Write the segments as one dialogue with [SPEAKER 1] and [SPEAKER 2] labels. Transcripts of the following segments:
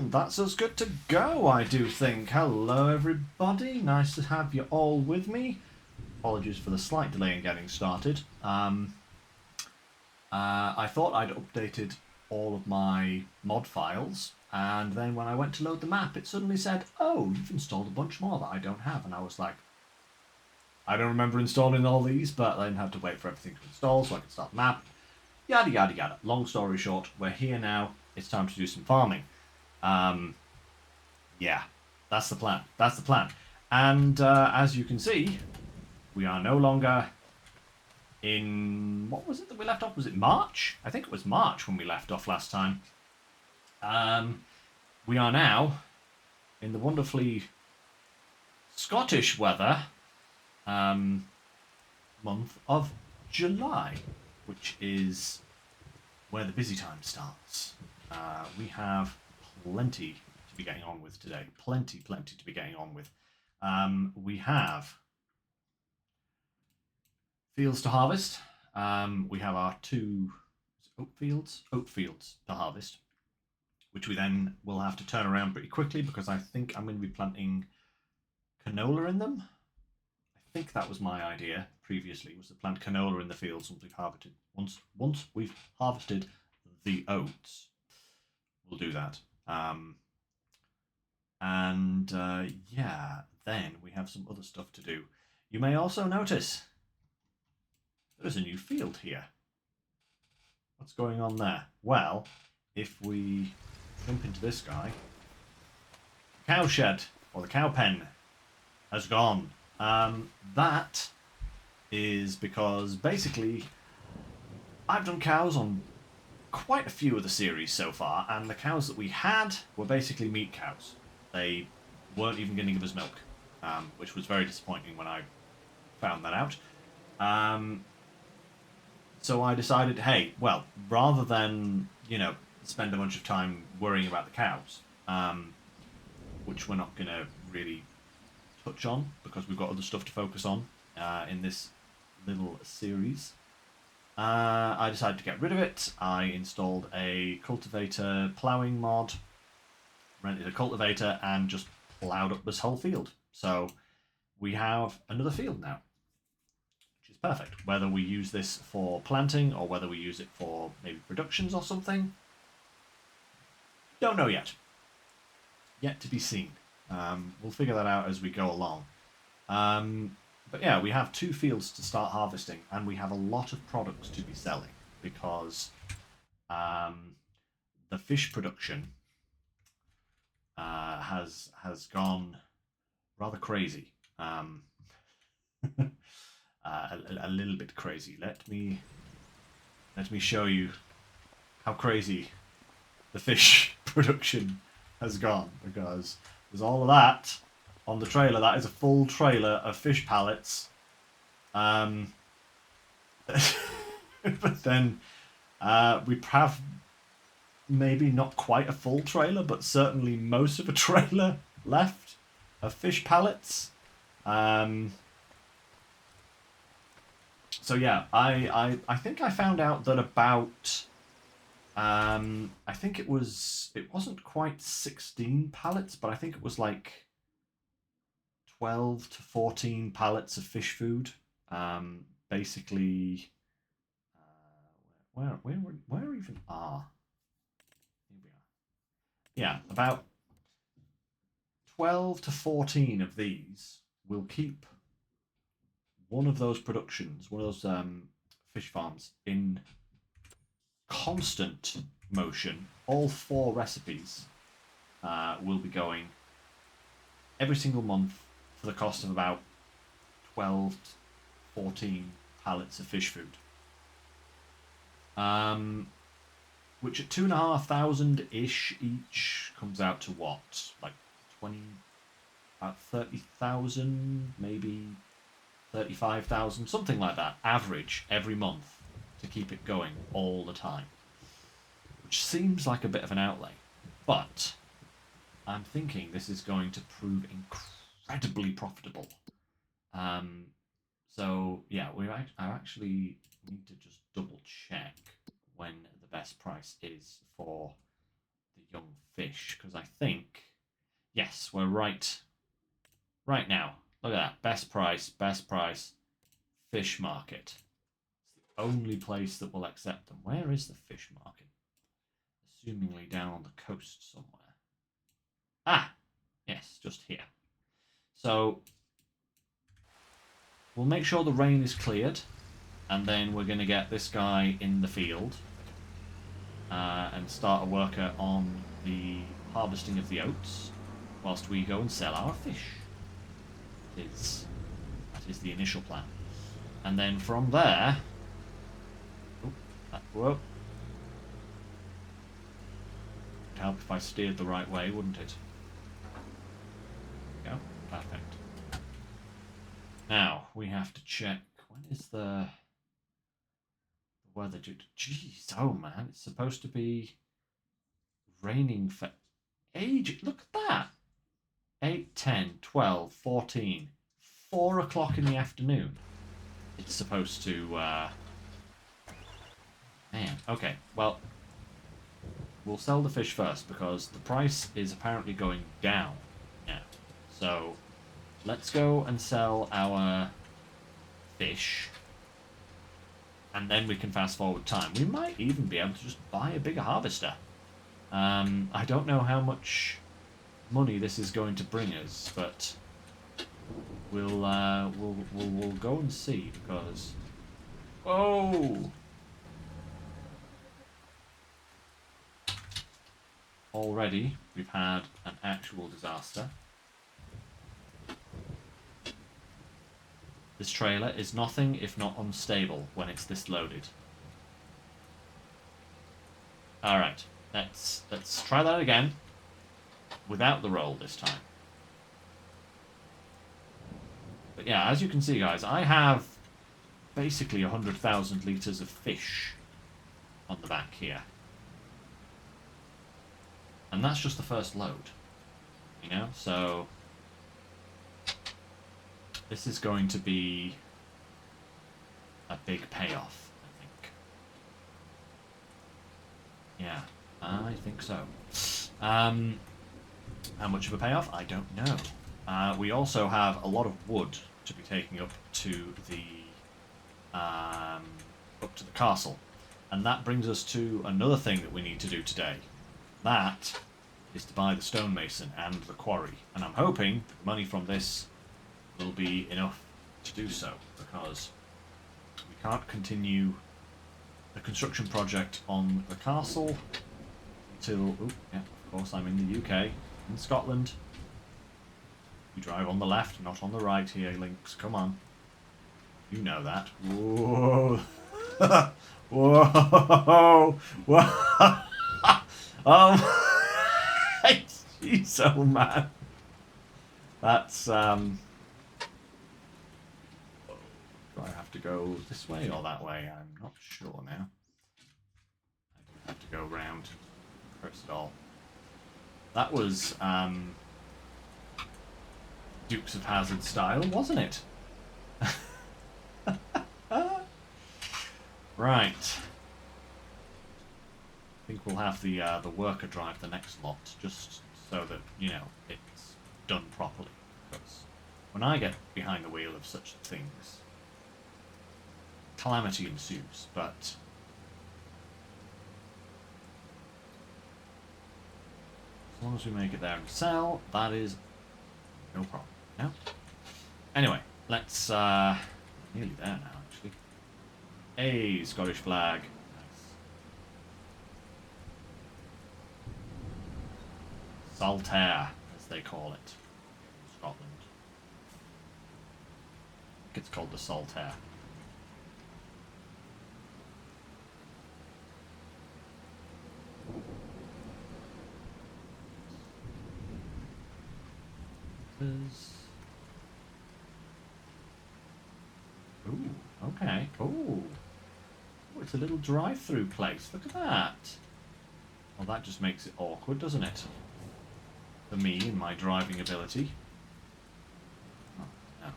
[SPEAKER 1] And that's us good to go, I do think. Hello, everybody. Nice to have you all with me. Apologies for the slight delay in getting started. I thought I'd updated all of my mod files, and then when I went to load the map, it suddenly said, oh, you've installed a bunch more that I don't have. And I was like, I don't remember installing all these, but I didn't have to wait for everything to install so I could start the map. Yada, yada, yada. Long story short, we're here now. It's time to do some farming. Yeah, that's the plan. That's the plan. And as you can see, we are no longer in... What was it that we left off? Was it March? I think it was March when we left off last time. We are now in the wonderfully Scottish weather month of July, which is where the busy time starts. We have plenty to be getting on with today. Plenty to be getting on with. We have fields to harvest. We have our two oat fields to harvest, which we then will have to turn around pretty quickly because I think I'm going to be planting canola in them. I think that was my idea previously, was to plant canola in the fields once we've harvested. Once we've harvested the oats, we'll do that. Yeah, then we have some other stuff to do. You may also notice there's a new field here. What's going on there? Well, if we jump into this guy, the cow shed, or the cow pen, has gone. That is because basically I've done cows on quite a few of the series so far, and the cows that we had were basically meat cows. They weren't even going to give us milk, which was very disappointing when I found that out. So I decided, hey, well, rather than, spend a bunch of time worrying about the cows, which we're not going to really touch on because we've got other stuff to focus on in this little series, I decided to get rid of it. I installed a cultivator ploughing mod, rented a cultivator, and just ploughed up this whole field. So we have another field now, which is perfect. Whether we use this for planting or whether we use it for maybe productions or something, don't know yet. Yet to be seen. We'll figure that out as we go along. But yeah, we have two fields to start harvesting, and we have a lot of products to be selling because the fish production has gone rather crazy. A little bit crazy. Let me show you how crazy the fish production has gone, because there's all of that on the trailer. That is a full trailer of fish pallets. But then we have maybe not quite a full trailer, but certainly most of a trailer left of fish pallets. So yeah, I think I found out that about I think it wasn't quite 16 pallets, but I think it was like 12 to 14 pallets of fish food. Basically, where even are? Here we are. Yeah, about 12 to 14 of these will keep one of those productions, one of those fish farms, in constant motion. All 4 recipes will be going every single month for the cost of about 12 to 14 pallets of fish food. Which at 2,500-ish each comes out to what? Like 20, about 30,000, maybe 35,000, something like that, average every month to keep it going all the time. Which seems like a bit of an outlay, but I'm thinking this is going to prove incredibly profitable. So yeah, I actually need to just double check when the best price is for the young fish, because I think, yes, we're right now. Look at that, best price, fish market. It's the only place that will accept them. Where is the fish market? Assumingly down on the coast somewhere. Ah, yes, just here. So we'll make sure the rain is cleared, and then we're going to get this guy in the field and start a worker on the harvesting of the oats whilst we go and sell our fish. That is the initial plan. And then from there... Oh, that would help if I steered the right way, wouldn't it? There we go. Perfect. Now, we have to check... When is the weather due to... Jeez, oh man, it's supposed to be raining for ages. Look at that. 8, 10, 12, 14. 4 o'clock in the afternoon. It's supposed to... Man, okay, well... We'll sell the fish first, because the price is apparently going down now. So, let's go and sell our fish, and then we can fast forward time. We might even be able to just buy a bigger harvester. I don't know how much money this is going to bring us, but we'll go and see, because... Whoa! Already, we've had an actual disaster. This trailer is nothing if not unstable when it's this loaded. Alright, let's try that again. Without the roll this time. But yeah, as you can see, guys, I have basically 100,000 litres of fish on the back here. And that's just the first load, you know, so this is going to be a big payoff, I think. Yeah, I think so. How much of a payoff? I don't know. We also have a lot of wood to be taking up to the castle, and that brings us to another thing that we need to do today. That is to buy the stonemason and the quarry. And I'm hoping the money from this will be enough to do so, because we can't continue the construction project on the castle until... Oh, yeah, of course, I'm in the UK, in Scotland. You drive on the left, not on the right here, Lynx. Come on. You know that. Whoa. Whoa. Whoa. Jeez, oh man. That's, do I have to go this way or that way? I'm not sure now. I do have to go round. First of all. That was, Dukes of Hazzard style, wasn't it? Right. I think we'll have the worker drive the next lot, just so that, you know, it's done properly. Because when I get behind the wheel of such things, calamity ensues. But as long as we make it there and sell, that is no problem. No? Anyway, let's... nearly there now, actually. Hey, Scottish flag. Saltaire, as they call it in Scotland. I think it's called the Saltaire. Ooh, okay. Ooh. Oh, it's a little drive-through place. Look at that. Well, that just makes it awkward, doesn't it? For me and my driving ability. Oh, no.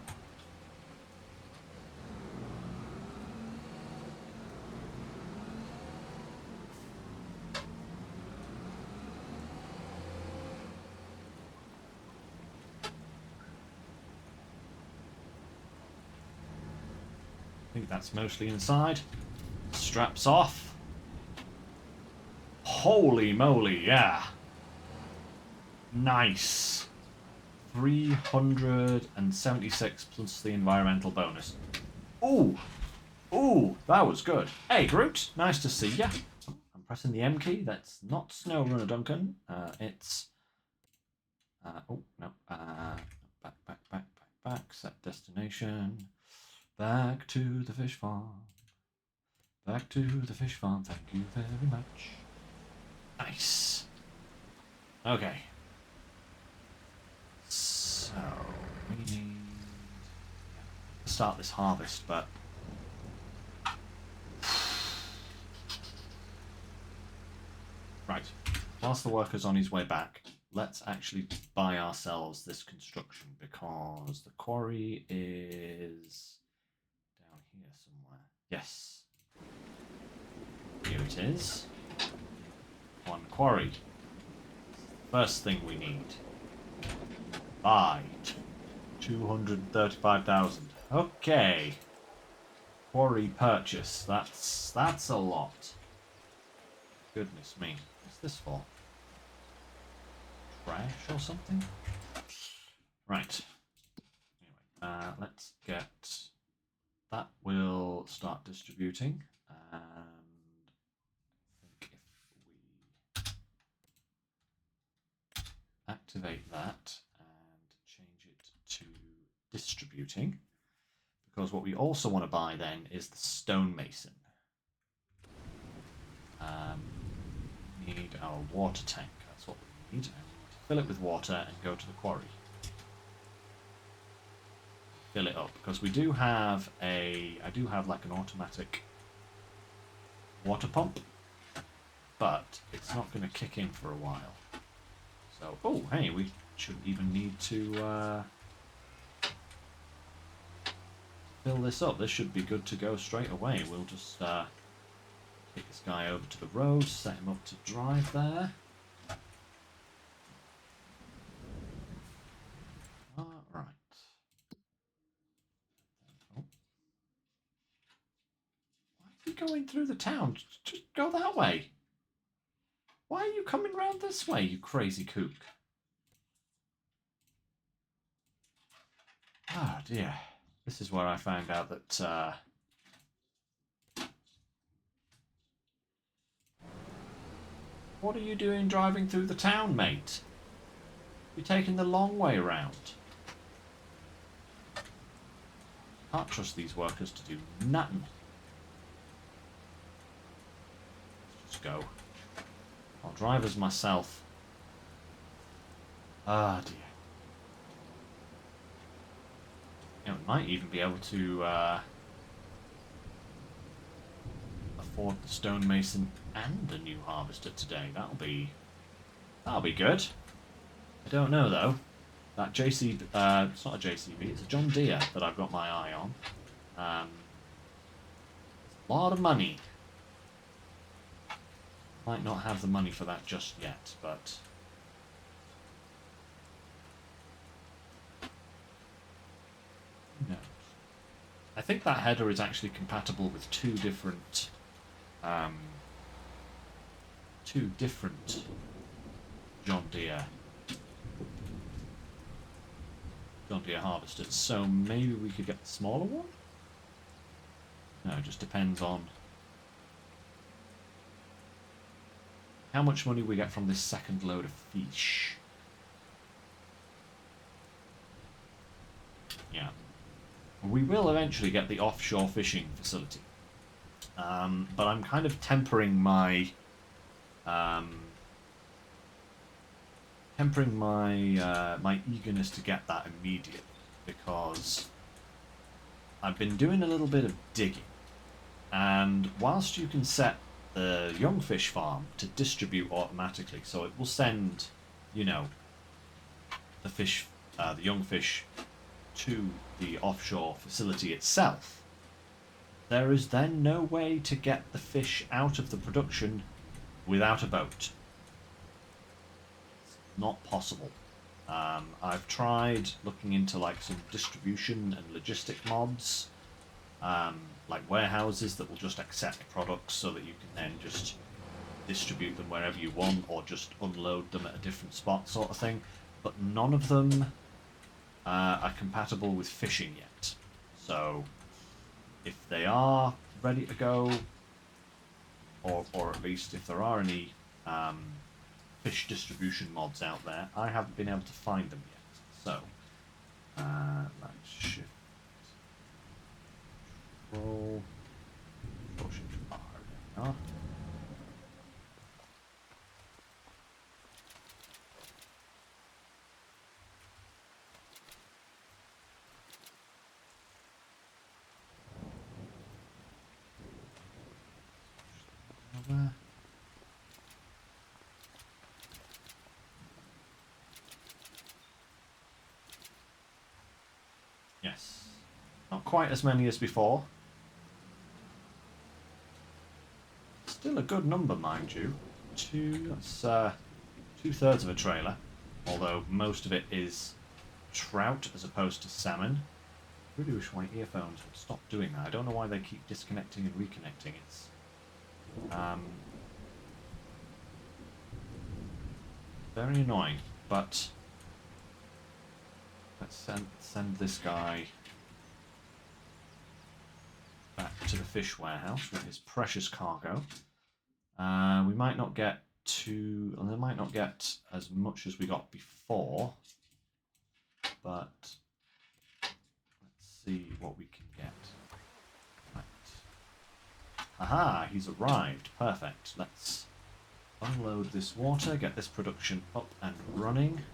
[SPEAKER 1] I think that's mostly inside. Straps off. Holy moly, yeah. Nice. 376 plus the environmental bonus. Ooh. Ooh, that was good. Hey, Groot. Nice to see ya. I'm pressing the M key. That's not SnowRunner Duncan. It's... oh, no. Back. Set destination. Back to the fish farm. Back to the fish farm. Thank you very much. Nice. Okay. So, we need to start this harvest, but... Right. Whilst the worker's on his way back, let's actually buy ourselves this construction, because the quarry is down here somewhere. Yes. Here it is. One quarry. First thing we need. Buy. 235,000. Okay. Quarry purchase. That's a lot. Goodness me. What's this for? Trash or something? Right. Anyway, let's get... That will start distributing. And I think if we activate that and change it to distributing, because what we also want to buy then is the stonemason. We need our water tank. That's what we need. And we need to fill it with water and go to the quarry. Fill it up, because we do have I do have like an automatic water pump, but it's not going to kick in for a while. So, oh, hey, we shouldn't even need to fill this up. This should be good to go straight away. We'll just take this guy over to the road, set him up to drive there. Alright. Oh. Why are you going through the town? Just go that way. Why are you coming round this way, you crazy kook? Oh dear. This is where I found out that what are you doing driving through the town, mate? You're taking the long way round. Can't trust these workers to do nothing. Let's just go. I'll drive as myself. Ah dear. You know, we might even be able to afford the stonemason and a new harvester today. That'll be good. I don't know though. That JC, it's not a JCB, it's a John Deere that I've got my eye on. A lot of money. Might not have the money for that just yet, but who knows? I think that header is actually compatible with two different John Deere harvesters, so maybe we could get the smaller one? No, it just depends on how much money we get from this second load of fish. Yeah. We will eventually get the offshore fishing facility. But I'm kind of tempering my my eagerness to get that immediately, because I've been doing a little bit of digging, and whilst you can set the young fish farm to distribute automatically, so it will send, you know, the young fish to the offshore facility itself, there is then no way to get the fish out of the production without a boat. It's not possible. I've tried looking into like some distribution and logistic mods, like warehouses that will just accept products so that you can then just distribute them wherever you want or just unload them at a different spot sort of thing. But none of them are compatible with fishing yet. So if they are ready to go, or at least if there are any fish distribution mods out there, I haven't been able to find them yet. So let's shift roll motion to R. There we are. Over. Yes. Not quite as many as before. Still a good number, mind you. That's 2/3 of a trailer. Although most of it is trout as opposed to salmon. I really wish my earphones would stop doing that. I don't know why they keep disconnecting and reconnecting. It's very annoying. But let's send this guy back to the fish warehouse with his precious cargo. We might not get to, and they might not get as much as we got before, but let's see what we can get. Right. Aha, he's arrived. Perfect. Let's unload this water, get this production up and running.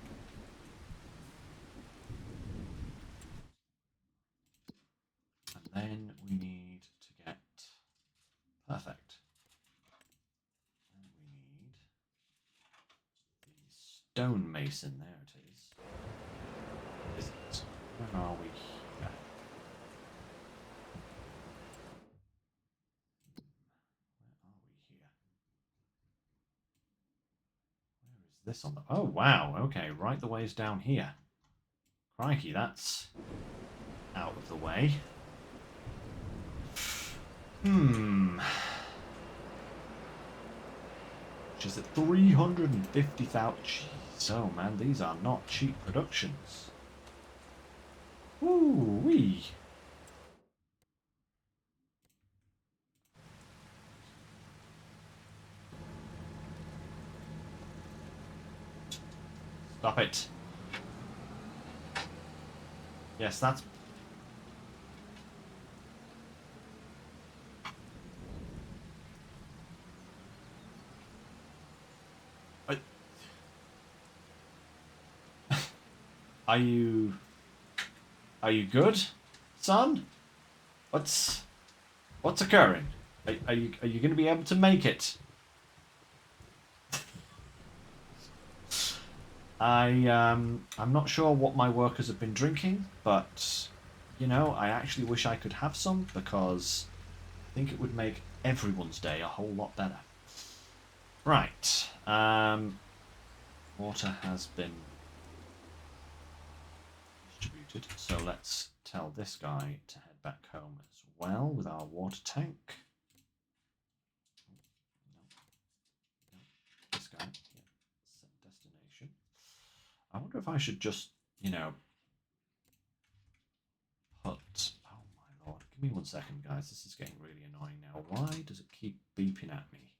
[SPEAKER 1] And then we need to get perfect. And we need the stonemason. There it is. Is it? Where are we here? Where are we here? Where is this on the... Oh, wow. Okay, right the ways down here. Crikey, that's out of the way. Which is at 350,000. Jeez, oh man, these are not cheap productions. Ooh-wee. Stop it. Yes, that's... Are you good, son? What's occurring? Are you going to be able to make it? I'm not sure what my workers have been drinking, but you know, I actually wish I could have some because I think it would make everyone's day a whole lot better. Right. Water has been distributed, so let's tell this guy to head back home as well with our water tank. No. This guy, yeah. Set destination. I wonder if I should just, you know, put... Oh my lord. Give me 1 second, guys. This is getting really annoying now. Why does it keep beeping at me?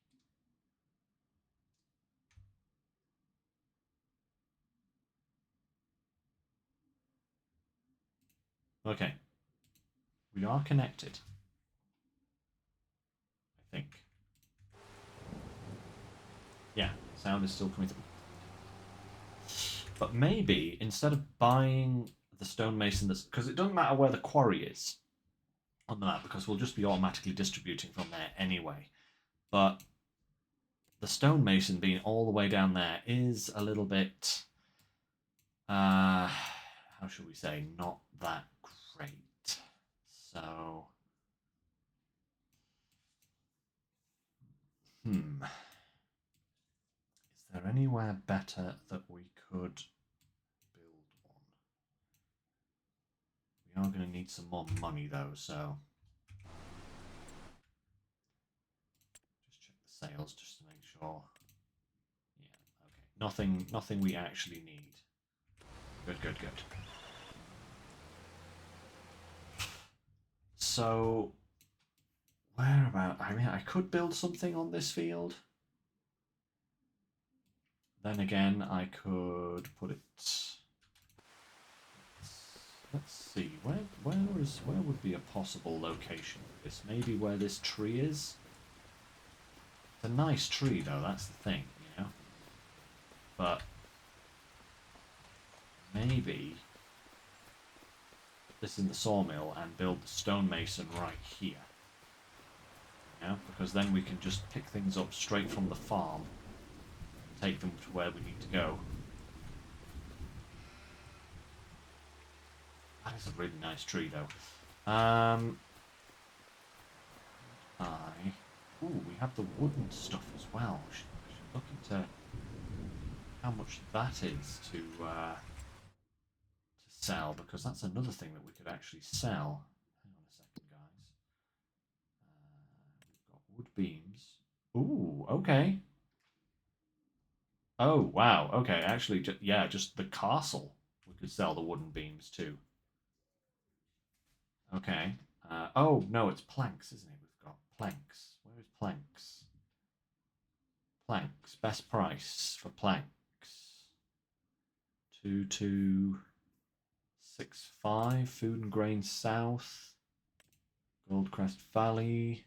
[SPEAKER 1] Okay. We are connected. I think. Yeah, sound is still coming through. But maybe instead of buying the stonemason, that's because it doesn't matter where the quarry is on the map because we'll just be automatically distributing from there anyway. But the stonemason being all the way down there is a little bit, how should we say, not that great. So, is there anywhere better that we could build one? We are going to need some more money though, so sails just to make sure. Yeah, okay. Nothing we actually need. Good, good, good. So, where about? I mean, I could build something on this field. Then again, I could put it. Let's see. Where would be a possible location for this? Maybe where this tree is. It's a nice tree, though. That's the thing, you know. But maybe put this in the sawmill and build the stonemason right here. You know, because then we can just pick things up straight from the farm, take them to where we need to go. That is a really nice tree, though. Ooh, we have the wooden stuff as well. I should look into how much that is to sell, because that's another thing that we could actually sell. Hang on a second, guys. We've got wood beams. Ooh, okay. Oh, wow. Okay, actually, yeah, just the castle. We could sell the wooden beams too. Okay. Oh, no, it's planks, isn't it? We've got planks. Where is planks? Planks. Best price for planks. 2265. Food and Grain South. Goldcrest Valley.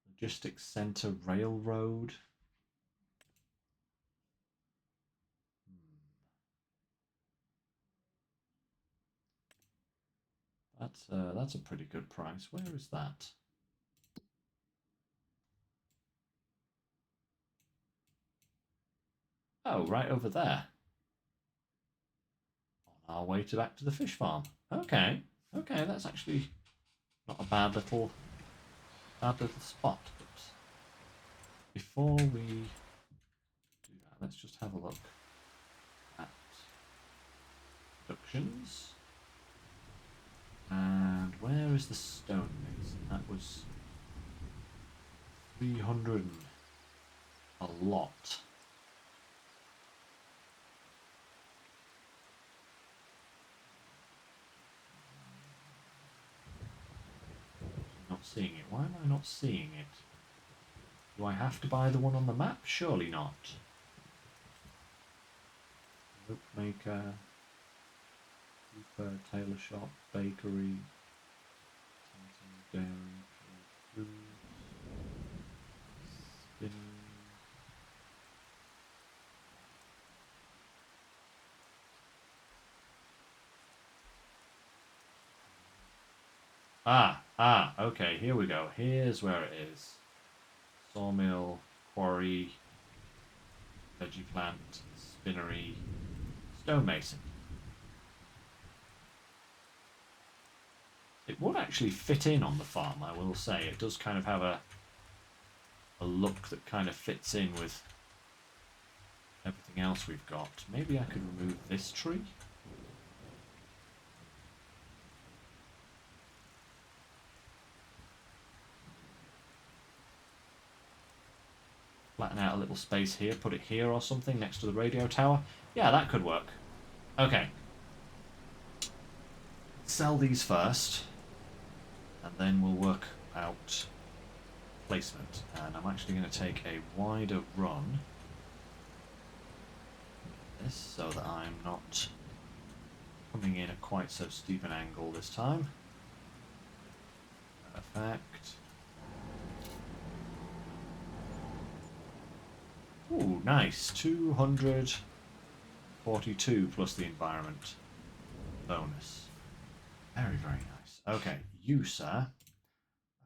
[SPEAKER 1] Logistics Center Railroad. That's a pretty good price. Where is that? Oh, right over there. On our way back to the fish farm. Okay, okay, that's actually not a bad little spot. But before we do that, let's just have a look at productions. And where is the stonemason? That was 300 a lot. Not seeing it. Why am I not seeing it? Do I have to buy the one on the map? Surely not. Bookmaker, Cooper, tailor shop, bakery, dairy, food, spinning. Okay, here we go. Here's where it is. Sawmill, quarry, veggie plant, spinnery, stonemason. It would actually fit in on the farm, I will say. It does kind of have a look that kind of fits in with everything else we've got. Maybe I could remove this tree. Flatten out a little space here, put it here or something next to the radio tower. Yeah, that could work. Okay. Sell these first, and then we'll work out placement. And I'm actually going to take a wider run this so that I'm not coming in at quite so steep an angle this time. Perfect. Ooh, nice. 242 plus the environment bonus. Very, very nice. Okay, you, sir, are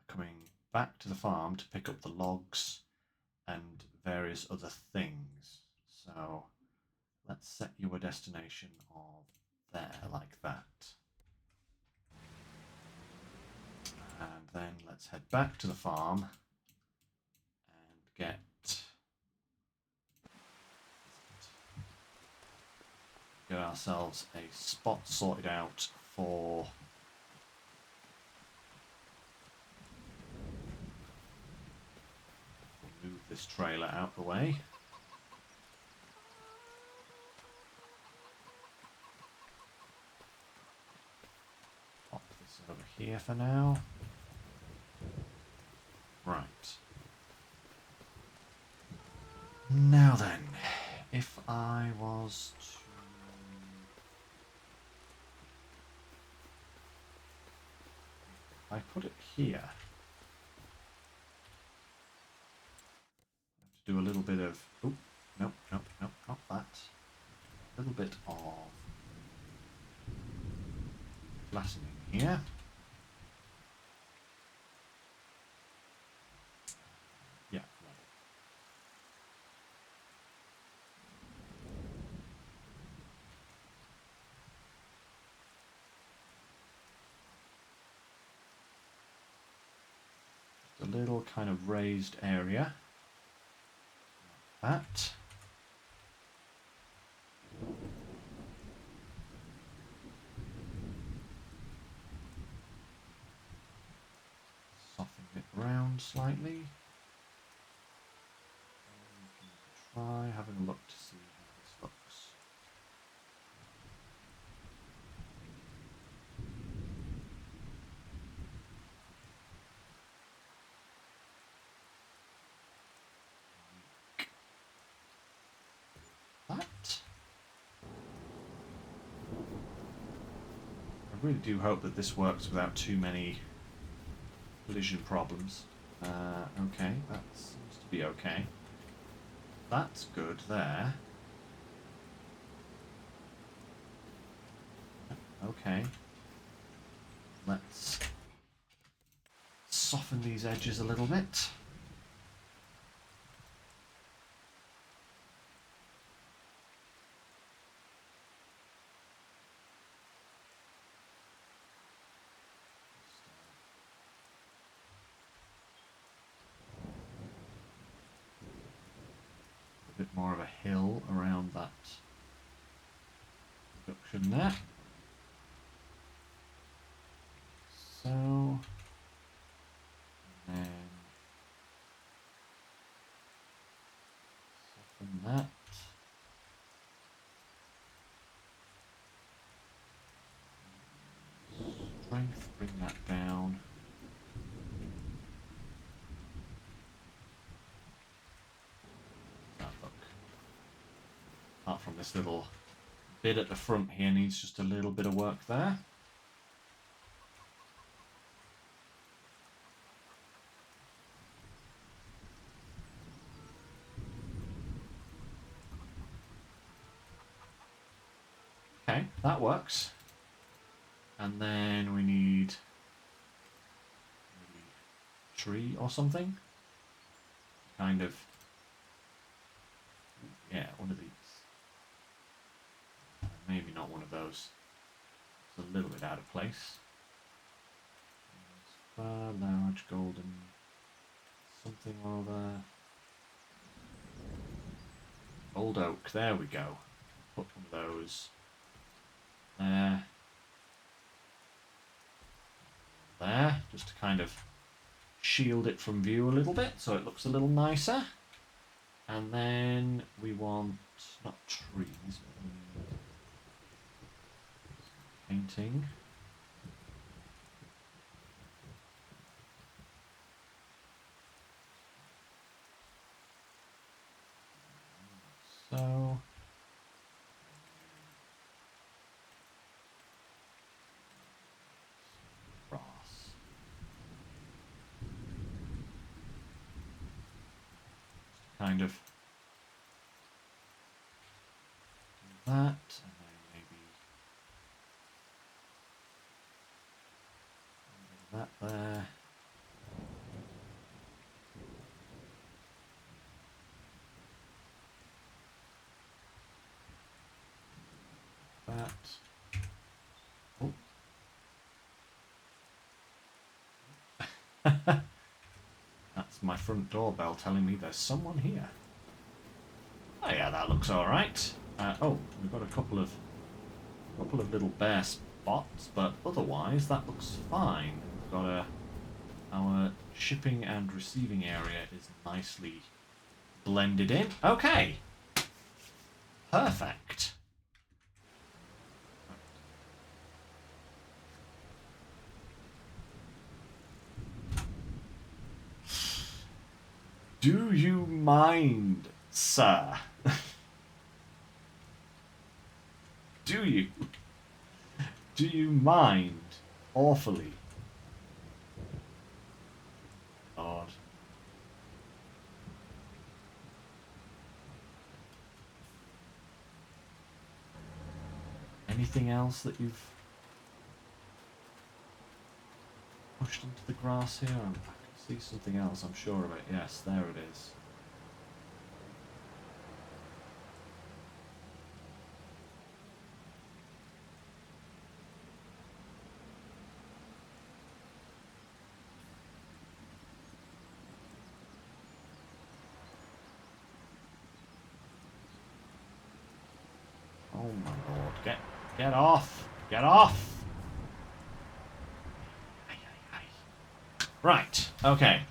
[SPEAKER 1] coming back to the farm to pick up the logs and various other things. So let's set you a destination of there, like that. And then let's head back to the farm and get ourselves a spot sorted out for this trailer out the way. Pop this over here for now. Right. Now then, if I was to... I put it here. I have to do a little bit of... Oh, nope, nope, nope, not that. A little bit of flattening here. Yeah, right. Just a little kind of raised area. Like that. Soften it round slightly. Try having a look to see how this looks. That. I really do hope that this works without too many collision problems. Okay, that seems to be okay. That's good there. Okay. Let's soften these edges a little bit. A bit more of a hill around that reduction there. So, and then soften that. Strength, bring that down. That look. Apart from this little bit at the front here, needs just a little bit of work there. Okay, that works. And then we need maybe a tree or something. Kind of, yeah, one of these. Maybe not one of those. It's a little bit out of place. Large golden something or other. Old oak, there we go. Put one of those there. There, just to kind of shield it from view a little bit so it looks a little nicer. And then we want, not trees, but painting. So grass. Kind of do that, and then maybe that there. That. Oh. That's my front doorbell telling me there's someone here. Oh yeah, that looks all right. Oh, we've got a couple of little bare spots, but otherwise that looks fine. We've got our shipping and receiving area is nicely blended in. Okay. Perfect. Do you mind, sir? Do you? Do you mind awfully? Lord. Anything else that you've pushed into the grass here? I can see something else, I'm sure of it. Yes, there it is. Oh my lord. Get off! Get off! Right, okay.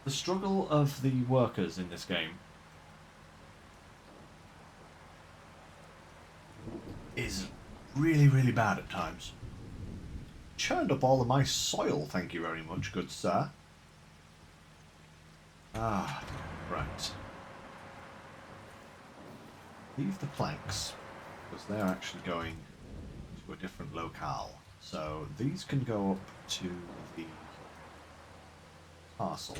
[SPEAKER 1] The struggle of the workers in this game is really, really bad at times. Churned up all of my soil, thank you very much, good sir. Ah, right. Leave the planks, because they're actually going to a different locale. So these can go up to the castle.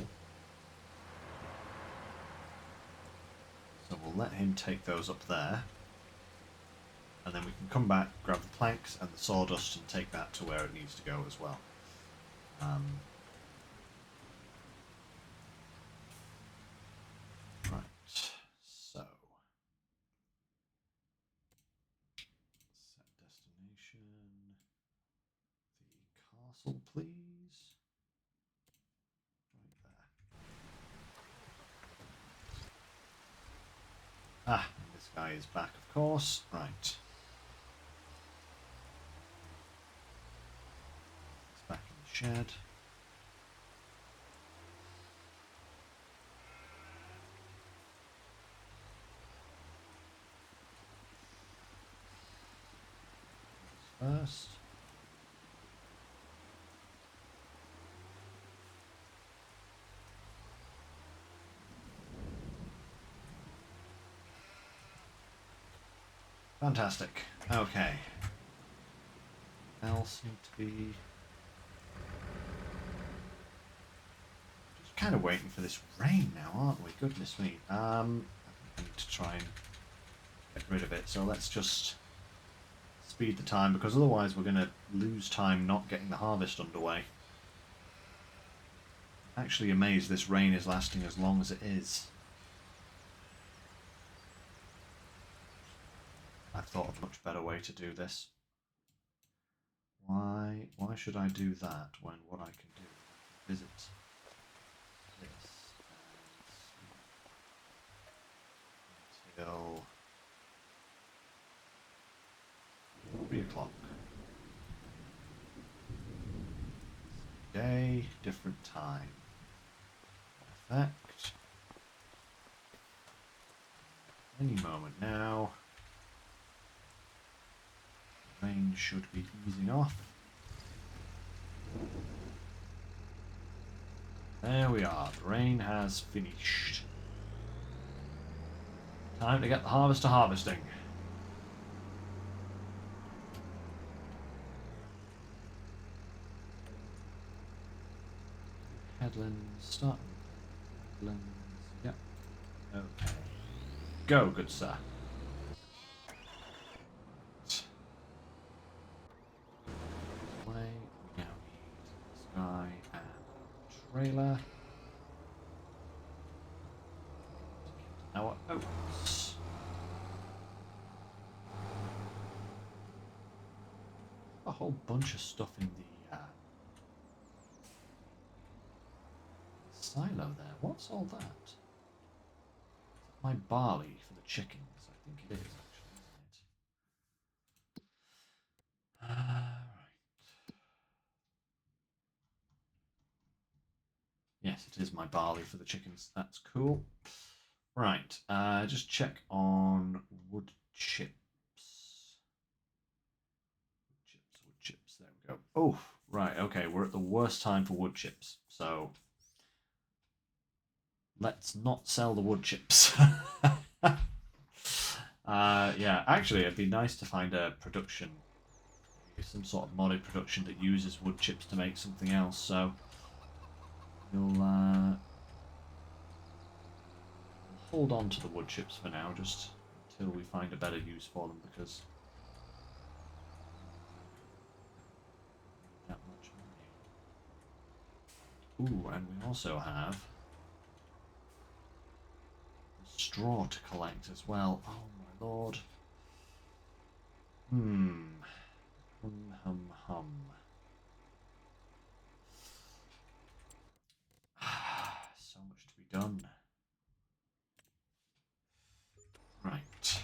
[SPEAKER 1] So we'll let him take those up there. And then we can come back, grab the planks and the sawdust and take that to where it needs to go as well. Right, so set destination, the castle please, right there. Ah, and this guy is back of course, right. It's back in the shed. First. Fantastic. Okay. Else need to be just kind of waiting for this rain now, aren't we? Goodness me. I think I need to try and get rid of it. So let's just speed the time because otherwise we're going to lose time not getting the harvest underway. Actually amazed this rain is lasting as long as it is. I've thought of a much better way to do this. Why should I do that when what I can do is visit this until 3 o'clock. Day, different time. Perfect. Any moment now. The rain should be easing off. There we are. The rain has finished. Time to get the harvester harvesting. Headlands, start with headlands. Yep. Okay. Go, good sir. Way. We now need this guy and a trailer. Our oats. A whole bunch of stuff in the silo there. What's all that? Is that my barley for the chickens? I think it is actually, isn't it? Right. Yes, it is my barley for the chickens. That's cool. Right, just check on wood chips. Wood chips, there we go. Oh, right, okay, we're at the worst time for wood chips. So, let's not sell the wood chips. Yeah, actually, it'd be nice to find a production, some sort of modded production that uses wood chips to make something else. So we'll hold on to the wood chips for now, just until we find a better use for them, because that much money. Ooh, and we also have straw to collect as well. Oh my lord. Hum. So much to be done. Right.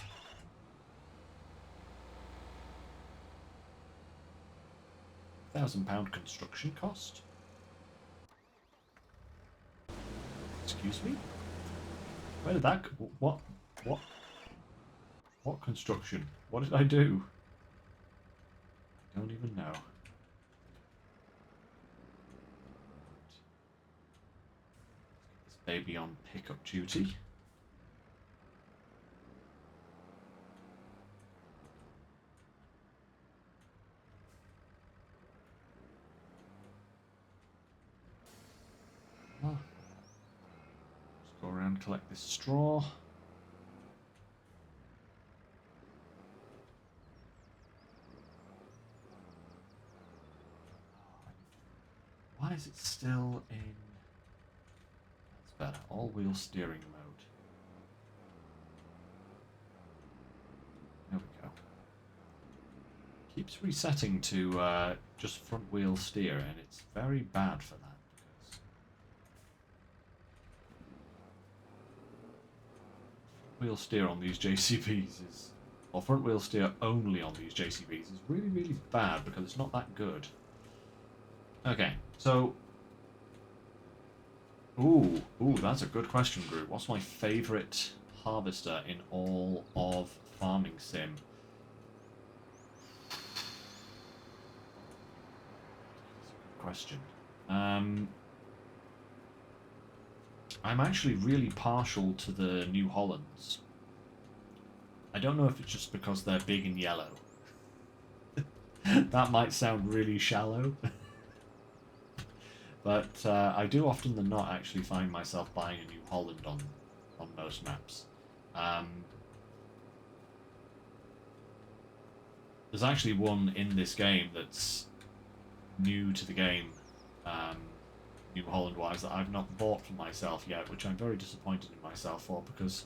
[SPEAKER 1] £1,000 construction cost? Excuse me? Where did that go? What? What construction? What did I do? I don't even know. Let's get this baby on pickup duty. Let's go around and collect this straw. Why is it still in... That's better. All-wheel steering mode. There we go. Keeps resetting to just front-wheel steer, and it's very bad for that. Wheel steer on these JCBs is, or front wheel steer only on these JCBs is really, really bad because it's not that good. Okay, so, ooh, that's a good question, Group. What's my favourite harvester in all of Farming Sim? That's a good question. I'm actually really partial to the New Hollands. I don't know if it's just because they're big and yellow. That might sound really shallow. But I do often than not actually find myself buying a New Holland on most maps. There's actually one in this game that's new to the game, New Holland wise, that I've not bought for myself yet, which I'm very disappointed in myself for, because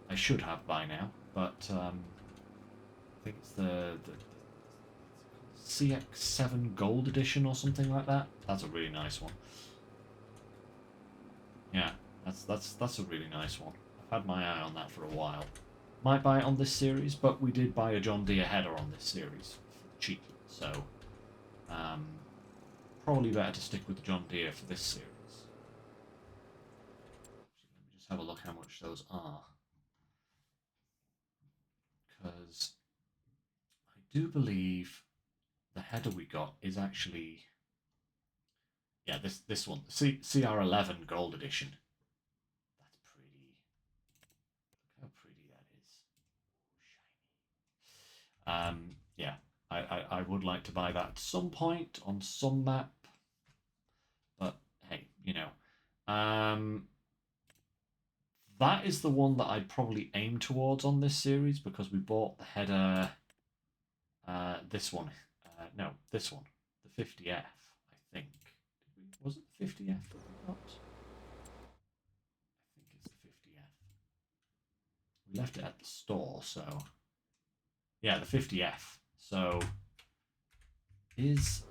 [SPEAKER 1] I should have by now. But I think it's the CX7 Gold Edition or something like that. That's a really nice one. Yeah, that's a really nice one. I've had my eye on that for a while. Might buy it on this series, but we did buy a John Deere header on this series for cheap, so probably better to stick with the John Deere for this series. Let me just have a look how much those are, because I do believe the header we got is actually, yeah, this one, the CR11 Gold Edition. That's pretty. Look how pretty that is. Shiny. Yeah, I would like to buy that at some point on some map, but hey, you know. That is the one that I'd probably aim towards on this series, because we bought the header, this one, no, this one, the 50F, I think. Was it the 50F that we got? I think it's the 50F. We left it at the store, so... Yeah, the 50F. So, is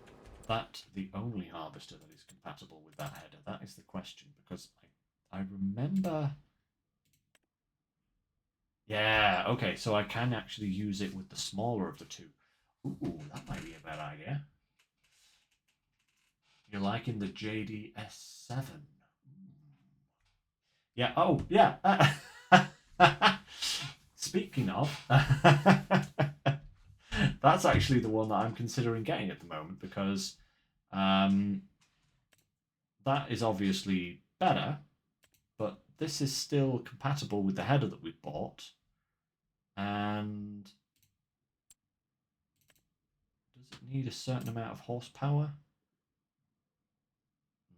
[SPEAKER 1] that the only harvester that is compatible with that header? That is the question, because I remember... Yeah, okay, so I can actually use it with the smaller of the two. Ooh, that might be a bad idea. You're liking the JDS7. Yeah. Oh, yeah. Speaking of, that's actually the one that I'm considering getting at the moment because um, that is obviously better, but this is still compatible with the header that we bought. And does it need a certain amount of horsepower?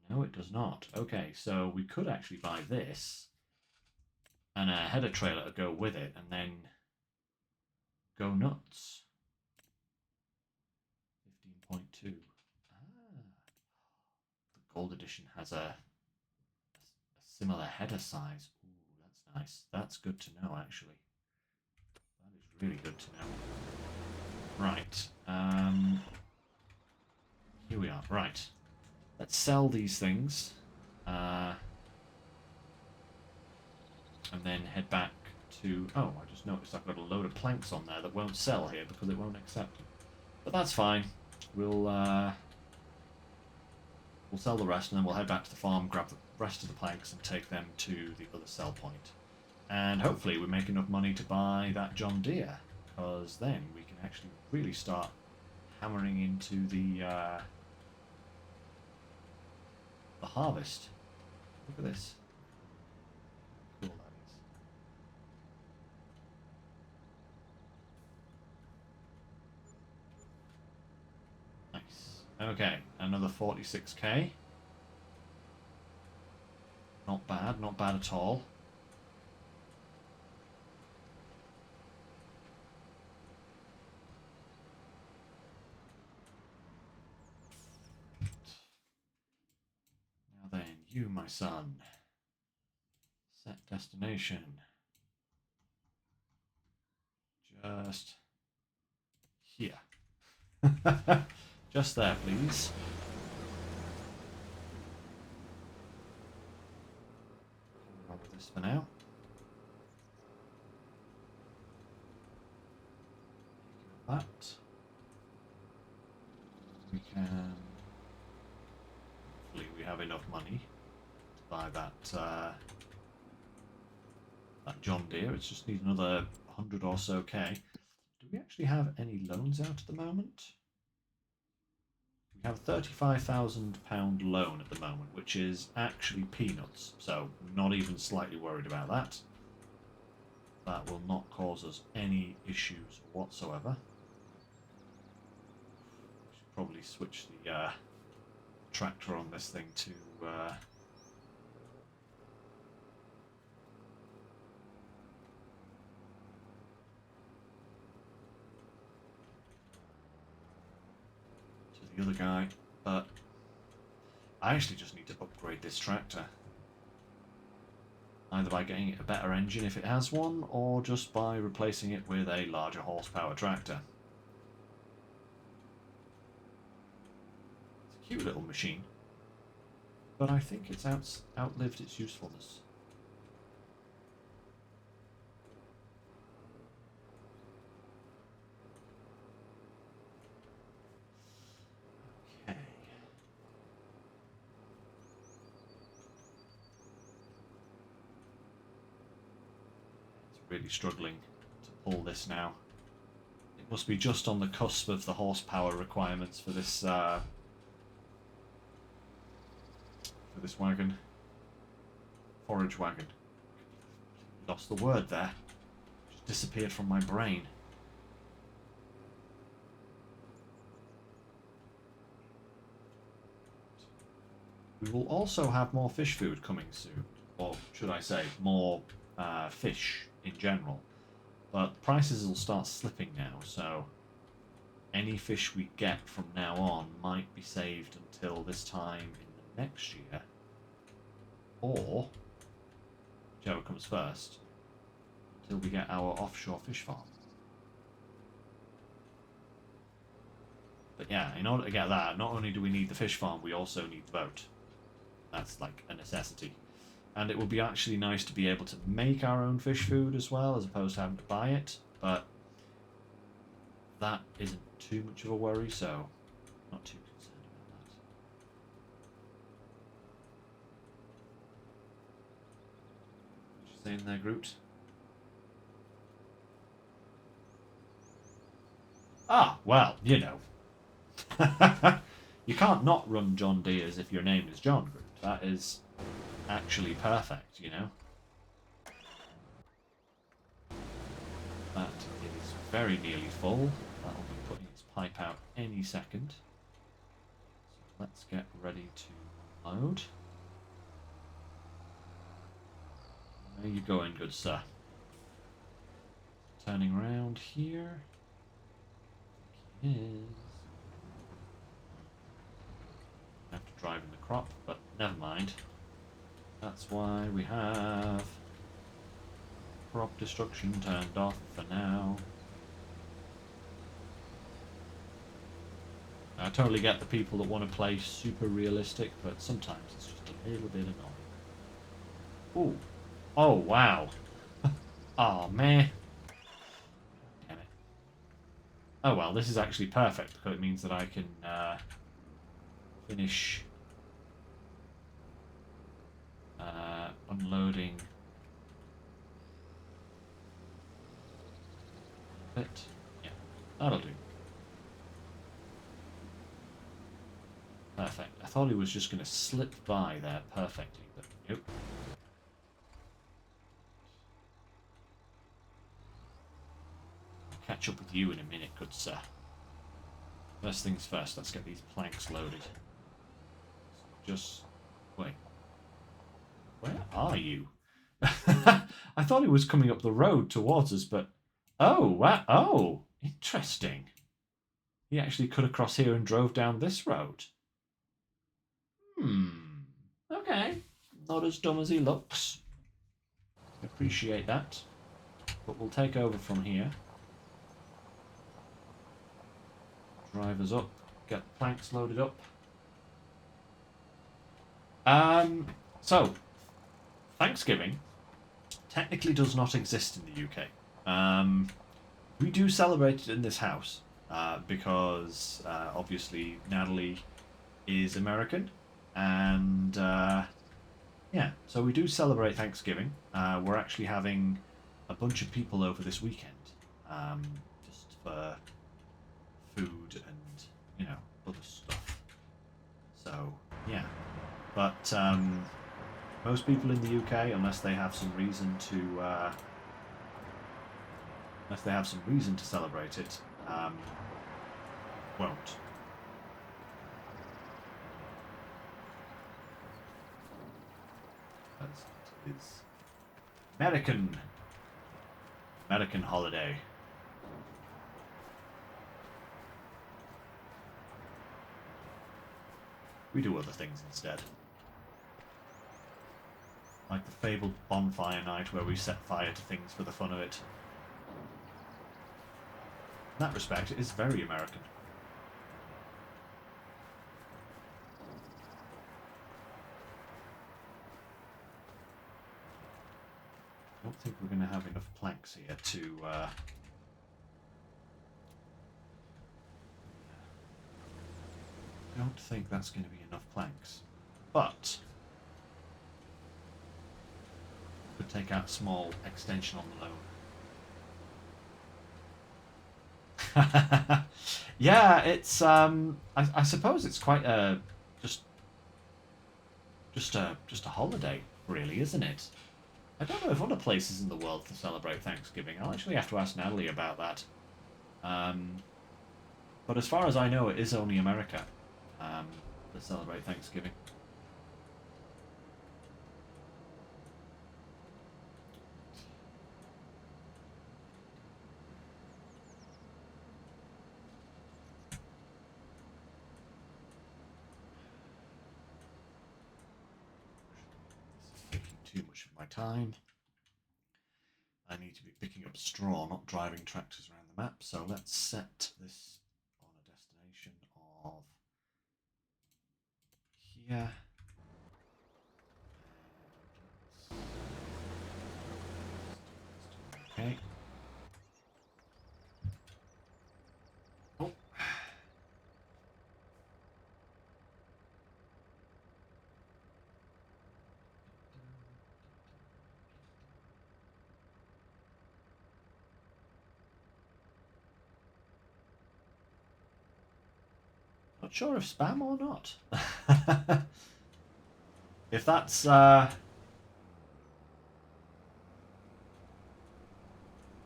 [SPEAKER 1] No, it does not. Okay, so we could actually buy this and a header trailer to go with it and then go nuts. 15.2. Ah, the gold edition has a similar header size. Ooh, that's nice. That's good to know, actually. That is really good to know. Right. Here we are. Right. Let's sell these things. And then head back to... Oh, I just noticed I've got a load of planks on there that won't sell here because it won't accept them. But that's fine. We'll sell the rest and then we'll head back to the farm, grab the rest of the planks and take them to the other sell point. And hopefully we make enough money to buy that John Deere, because then we can actually really start hammering into the harvest. Look at this. How cool that is. Nice. Okay, another 46k. Not bad, not bad at all. Now then, you, my son. Set destination. Just here. Just there, please. Remember this for now. That. We can... Hopefully we have enough money to buy that that John Deere. It just needs another 100 or so K. Do we actually have any loans out at the moment? We have a £35,000 loan at the moment, which is actually peanuts. So not even slightly worried about that. That will not cause us any issues whatsoever. We should probably switch the tractor on this thing to the other guy, but I actually just need to upgrade this tractor. Either by getting it a better engine if it has one, or just by replacing it with a larger horsepower tractor. It's a cute little machine, but I think it's outlived its usefulness. Okay. It's really struggling to pull this now. It must be just on the cusp of the horsepower requirements for this wagon. Forage wagon. Lost the word there. Just disappeared from my brain. We will also have more fish food coming soon. Or should I say, more fish in general. But prices will start slipping now, so any fish we get from now on might be saved until this time in the next year. Or, whichever comes first, until we get our offshore fish farm. But yeah, in order to get that, not only do we need the fish farm, we also need the boat. That's like a necessity. And it would be actually nice to be able to make our own fish food as well, as opposed to having to buy it. But that isn't too much of a worry, so not too concerned about that. saying there, Groot? Ah, well, you know. You can't not run John Deere's if your name is John Groot. That is actually perfect, you know. That is very nearly full. That'll be putting its pipe out any second. So let's get ready to load. Where are you going, good sir? Turning around here. I think he is. I have to drive in the crop, but never mind. That's why we have crop destruction turned off for now. I totally get the people that want to play super realistic, but sometimes it's just a little bit annoying. Ooh. Oh, wow. Oh, man. Damn it. Oh, well, this is actually perfect, because it means that I can finish unloading a bit. Yeah, that'll do. Perfect. I thought he was just going to slip by there perfectly, but nope. I'll catch up with you in a minute, good sir. First things first, let's get these planks loaded. Just... wait. Where are you? I thought he was coming up the road towards us, but... oh, wow. Oh, interesting. He actually cut across here and drove down this road. Okay. Not as dumb as he looks. Appreciate that. But we'll take over from here. Drive us up. Get the planks loaded up. So, Thanksgiving technically does not exist in the UK. We do celebrate it in this house because obviously Natalie is American, and yeah, so we do celebrate Thanksgiving. We're actually having a bunch of people over this weekend, just for food and, you know, other stuff. So yeah, but most people in the UK, unless they have some reason to celebrate it, won't. As it is American holiday. We do other things instead. Like the fabled bonfire night where we set fire to things for the fun of it. In that respect, it is very American. I don't think we're going to have enough planks here to... I don't think that's going to be enough planks. But... could take out a small extension on the loan. Yeah, it's I suppose it's quite a just a holiday, really, isn't it? I don't know if other places in the world celebrate Thanksgiving. I'll actually have to ask Natalie about that. But as far as I know, it is only America that celebrate Thanksgiving. Too much of my time. I need to be picking up straw, not driving tractors around the map. So let's set this on a destination of here. Okay. Oh. not sure if spam or not. If that's are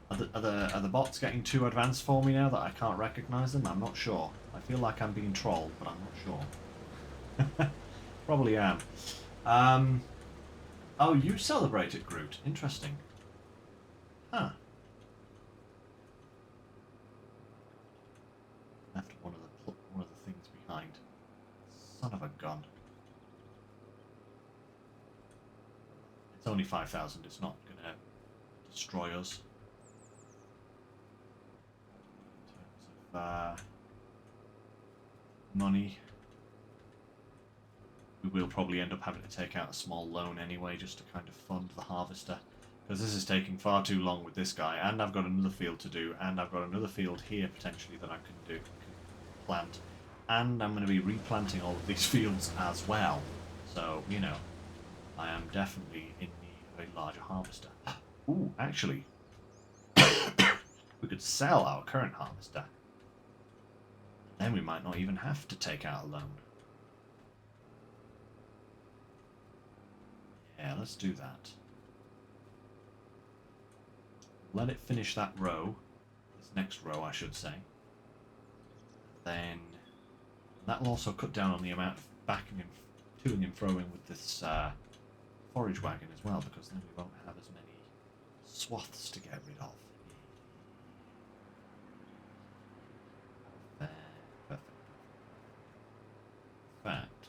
[SPEAKER 1] the bots getting too advanced for me now that I can't recognise them? I'm not sure. I feel like I'm being trolled, but I'm not sure. Probably am. Oh, you celebrate it, Groot. Interesting. Huh. Left one of the things behind. Son of a gun. It's only 5,000. It's not gonna destroy us. In terms of money, we will probably end up having to take out a small loan anyway, just to kind of fund the harvester. Because this is taking far too long with this guy, and I've got another field to do, and I've got another field here potentially that I can plant, and I'm going to be replanting all of these fields as well. So, you know, I am definitely in need of a larger harvester. Ooh, actually, we could sell our current harvester. Then we might not even have to take out a loan. Yeah, let's do that. Let it finish that row. This next row, I should say. Then that'll also cut down on the amount of backing and toing and froing with this forage wagon as well, because then we won't have as many swaths to get rid of. Perfect. In fact,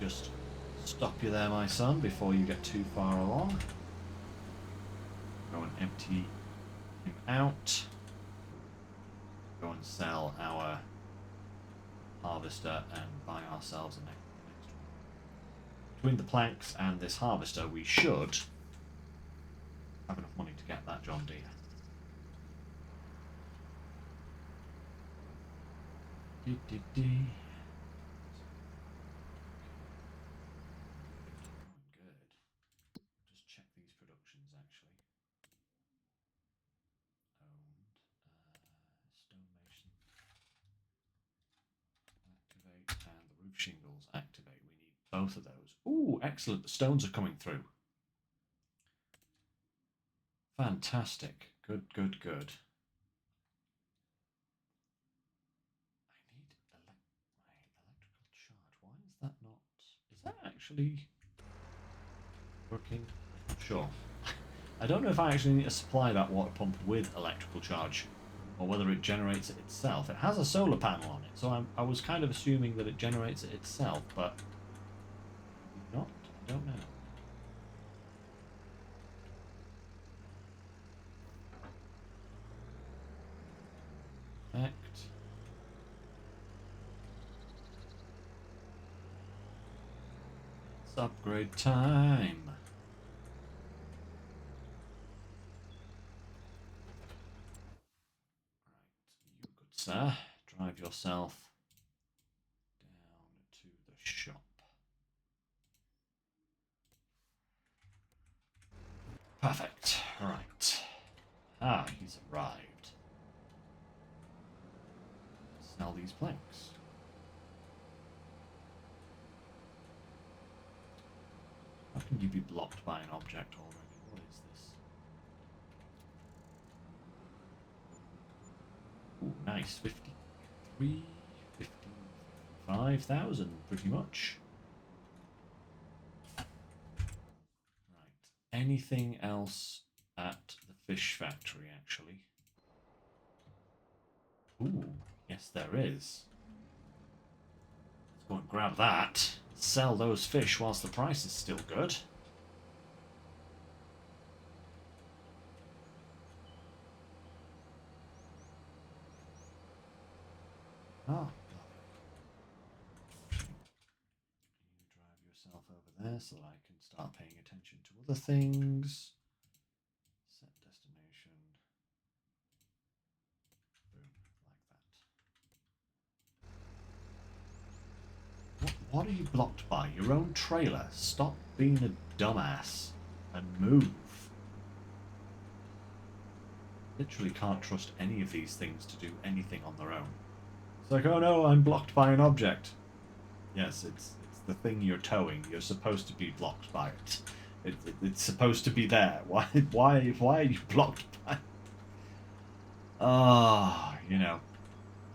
[SPEAKER 1] just stop you there, my son, before you get too far along. Go and empty him out. Go and sell our harvester and buy ourselves a next one. Between the planks and this harvester, we should have enough money to get that John Deere. Good. Just check these productions actually. Owned. Stonemason. Activate. And the roof shingles activate. We need both of those. Ooh, excellent. The stones are coming through. Fantastic. Good. I need electrical charge. Why is that not... Is that actually working? Sure. I don't know if I actually need to supply that water pump with electrical charge, or whether it generates it itself. It has a solar panel on it, so I was kind of assuming that it generates it itself, but not. I don't know. Effect. It's upgrade time. Right, you good sir, drive yourself down to the shop. Perfect. Right. Ah, he's arrived. Sell these planks. How can you be blocked by an object already? What is this? Ooh, nice. 53, 55,000, pretty much. Right. Anything else at the fish factory, actually? Ooh, yes, there is. Let's go and grab that. Sell those fish whilst the price is still good. Oh, you drive yourself over there so that I can start paying attention to other things. Set destination. Boom, like that. What are you blocked by? Your own trailer. Stop being a dumbass and move. literally can't trust any of these things to do anything on their own. It's like, oh no, I'm blocked by an object. Yes, it's the thing you're towing. You're supposed to be blocked by it. It's supposed to be there. Why are you blocked by? Ah, you know,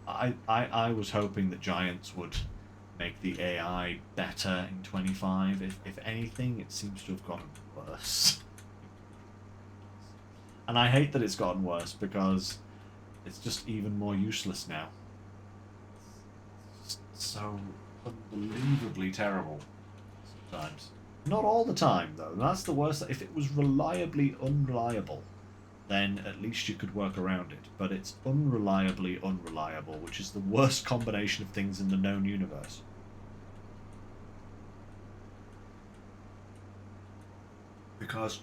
[SPEAKER 1] I was hoping that Giants would make the AI better in 25. If anything, it seems to have gotten worse. And I hate that it's gotten worse because it's just even more useless now. It's just so unbelievably terrible sometimes. Not all the time, though. That's the worst. If it was reliably unreliable, then at least you could work around it. But it's unreliably unreliable, which is the worst combination of things in the known universe. Because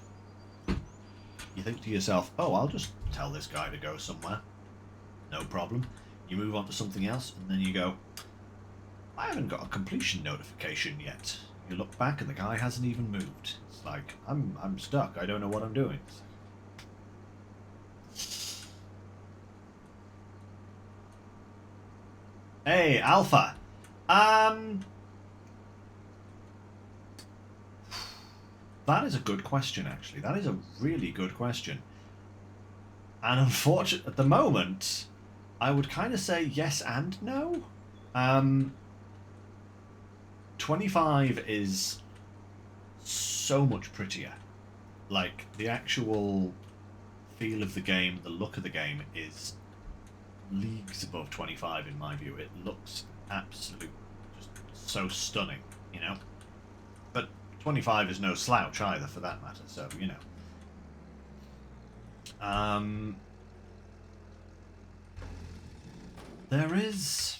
[SPEAKER 1] you think to yourself, oh, I'll just tell this guy to go somewhere. No problem. You move on to something else, and then you go, I haven't got a completion notification yet. You look back and the guy hasn't even moved. It's like, I'm stuck. I don't know what I'm doing. Hey, Alpha. That is a good question, actually. That is a really good question. And unfortunately, at the moment, I would kind of say yes and no. 25 is so much prettier. Like, the actual feel of the game, the look of the game is leagues above 25 in my view. It looks absolutely just so stunning, you know? But 25 is no slouch either, for that matter, so, you know. There is...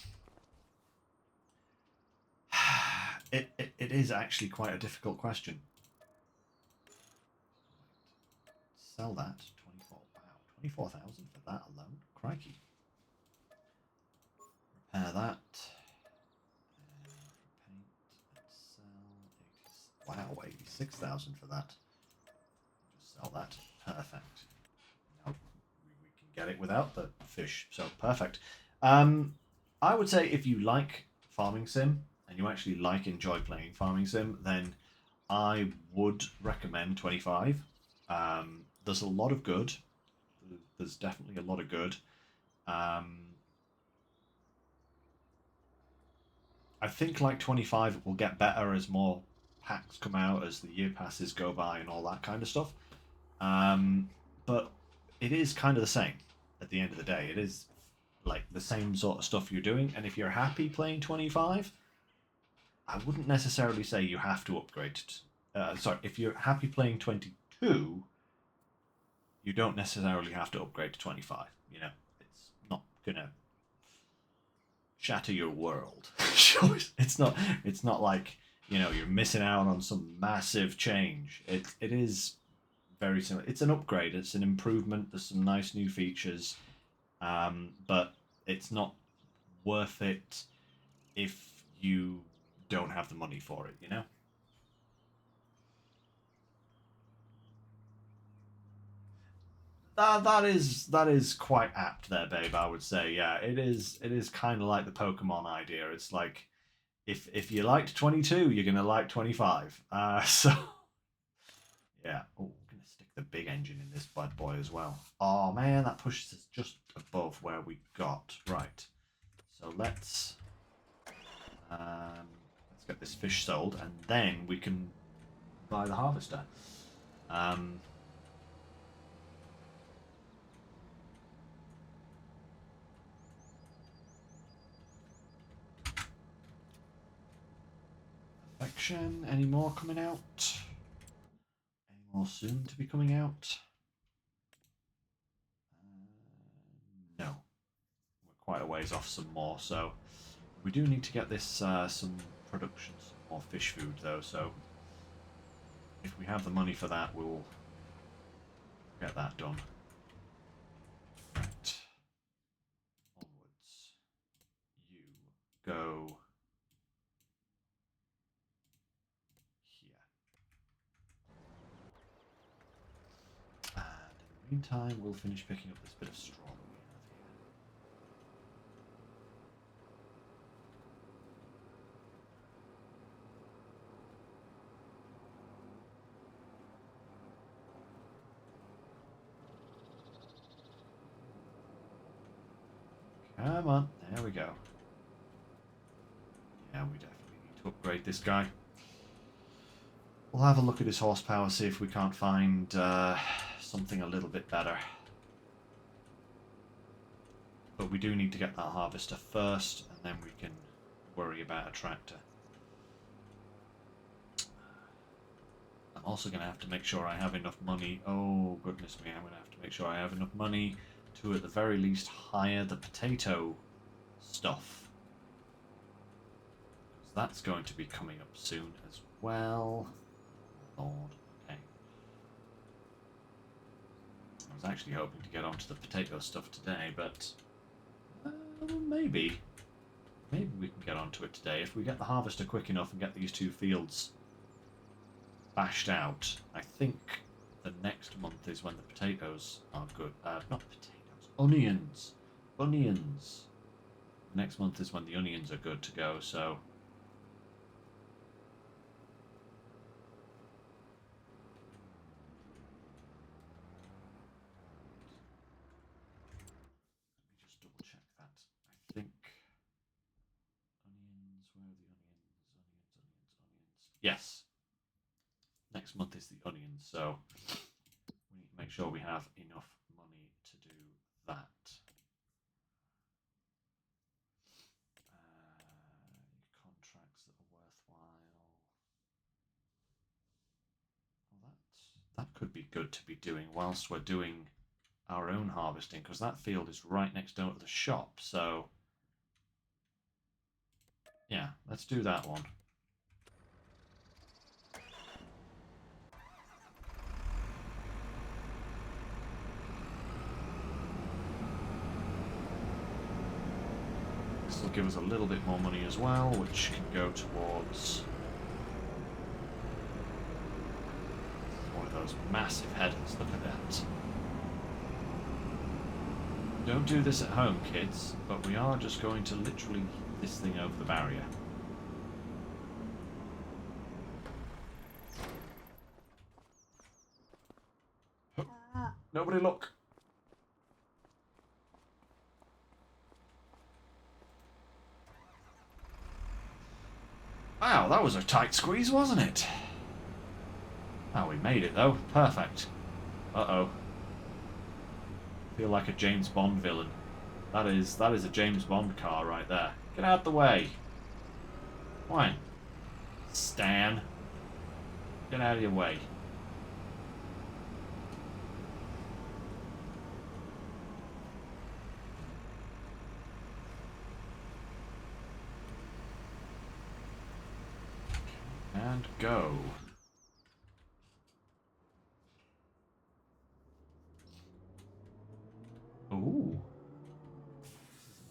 [SPEAKER 1] it is actually quite a difficult question. Sell that. 24. Wow, 24,000 for that alone. Crikey. Repair that. Paint and sell. 80, wow, 86,000 for that. Just sell that. Perfect. Now we can get it without the fish. So perfect. I would say if you like farming sim and you actually enjoy playing farming sim, then I would recommend 25. There's a lot of good. There's definitely a lot of good. I think like 25 will get better as more packs come out, as the year passes go by and all that kind of stuff. But it is kind of the same at the end of the day. It is like the same sort of stuff you're doing. And if you're happy playing 25, I wouldn't necessarily say you have to upgrade to... sorry, if you're happy playing 22, you don't necessarily have to upgrade to 25. You know, it's not going to shatter your world. It's not. It's not like, you know, you're missing out on some massive change. It is very similar. It's an upgrade. It's an improvement. There's some nice new features, but it's not worth it if you don't have the money for it. You know. That is quite apt there, babe. I would say, yeah, it is. It is kind of like the Pokemon idea. It's like, if you liked 22, you're gonna like 25. So yeah. Oh, we're gonna stick the big engine in this bad boy as well. Oh man, that pushes us just above where we got. Right. So let's get this fish sold, and then we can buy the harvester. Um, Affection. Any more coming out? Any more soon to be coming out? No. We're quite a ways off some more, so we do need to get this some production, some more fish food though, so if we have the money for that, we'll get that done. Right. Onwards. You go here. And Meantime, we'll finish picking up this bit of straw that we have here. Come on, there we go. Yeah, we definitely need to upgrade this guy. We'll have a look at his horsepower, see if we can't find something a little bit better. But we do need to get that harvester first, and then we can worry about a tractor. I'm also going to have to make sure I have enough money. Oh, goodness me, I'm going to have to make sure I have enough money to, at the very least, hire the potato stuff. Because that's going to be coming up soon as well. Lord, okay. I was actually hoping to get onto the potato stuff today, but maybe we can get onto it today. If we get the harvester quick enough and get these two fields bashed out, I think the next month is when the potatoes are good. Not potatoes, onions. Onions. Next month is when the onions are good to go, so... Let me just double check that. I think... Onions, where are the onions? Onions. Yes. Next month is the onions, so we need to make sure we have enough money to do that. Contracts that are worthwhile. Well, that could be good to be doing whilst we're doing our own harvesting, because that field is right next door to the shop, so yeah, let's do that one. This will give us a little bit more money as well, which can go towards one of those massive headers. Look at that. Don't do this at home, kids, but we are just going to literally hit this thing over the barrier. Nobody look. Wow, that was a tight squeeze, wasn't it? Oh, we made it though. Perfect. Uh-oh. Feel like a James Bond villain. That is a James Bond car right there. Get out the way. Come on. Stan. Get out of your way. And go. Ooh.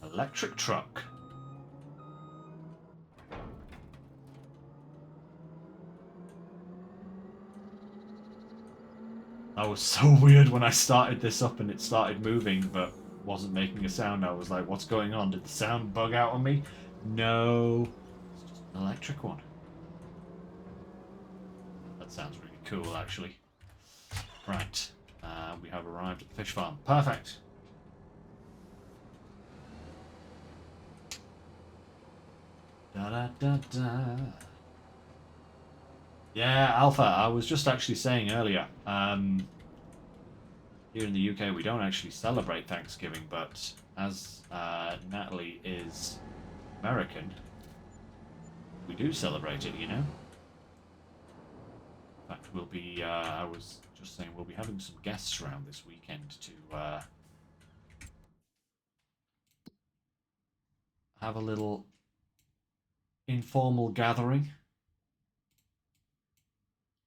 [SPEAKER 1] Electric truck. That was so weird when I started this up and it started moving but wasn't making a sound. I was like, what's going on? Did the sound bug out on me? No. It's just an electric one. That sounds really cool, actually. Right. We have arrived at the fish farm. Perfect. Da da da da. Yeah, Alpha. I was just actually saying earlier. Here in the UK, we don't actually celebrate Thanksgiving, but as Natalie is American, we do celebrate it. You know. In fact, we'll be. I was just saying we'll be having some guests around this weekend to have a little informal gathering.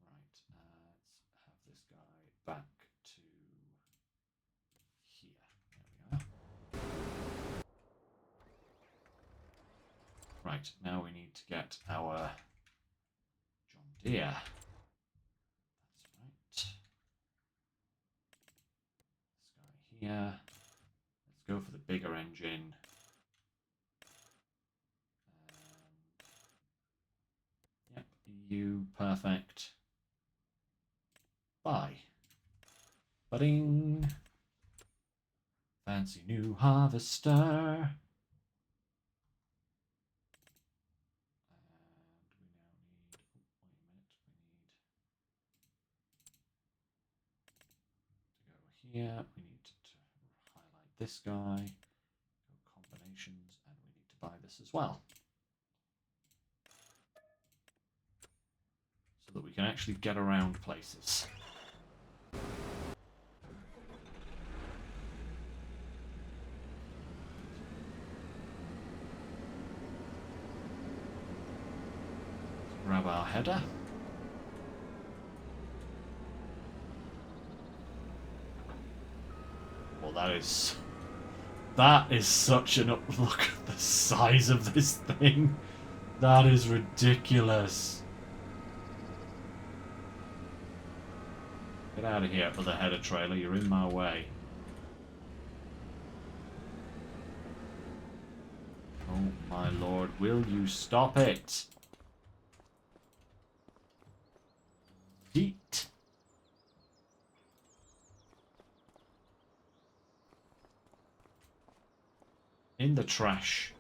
[SPEAKER 1] Right, let's have this guy back to here. There we are. Right, now we need to get our John Deere. That's right. here. Let's go for the bigger engine. Yep, you perfect. Bye. Budding. Fancy new harvester. And we now need, oh, wait a minute, we need to go here. We need to highlight this guy, go combinations, and we need to buy this as well. So that we can actually get around places. Grab our header. Well, that is such an look at the size of this thing. That is ridiculous. Get out of here, other header trailer. You're in my way. Oh my lord, will you stop it? Yeet. In the trash.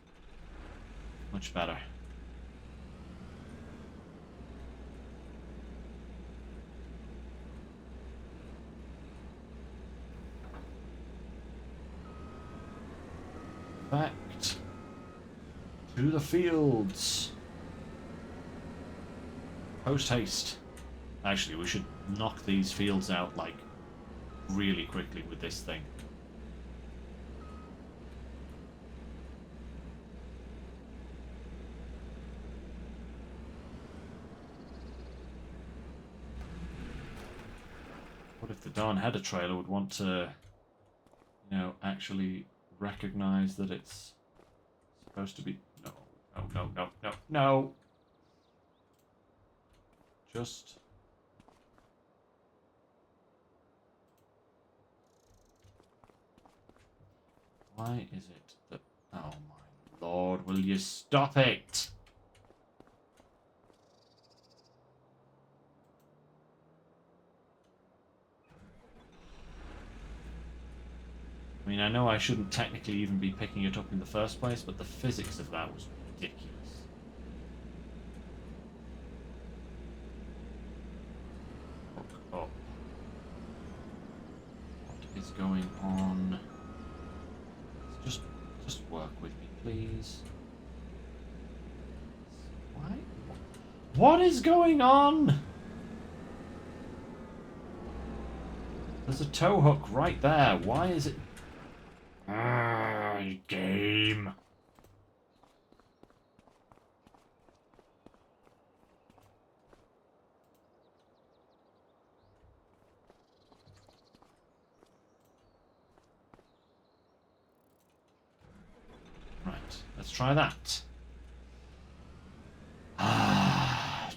[SPEAKER 1] Much better. Back to the fields. Post haste. Actually, we should knock these fields out, like, really quickly with this thing. What if the darn header trailer would want to, you know, actually recognize that it's supposed to be... No, no, no, no, no, no! Just... Why is it that... Oh my lord, will you stop it? I mean, I know I shouldn't technically even be picking it up in the first place, but the physics of that was ridiculous. Hook up. What is going on? Just work with me, please. Why? What is going on? There's a tow hook right there. Why is it... game. Right, let's try that.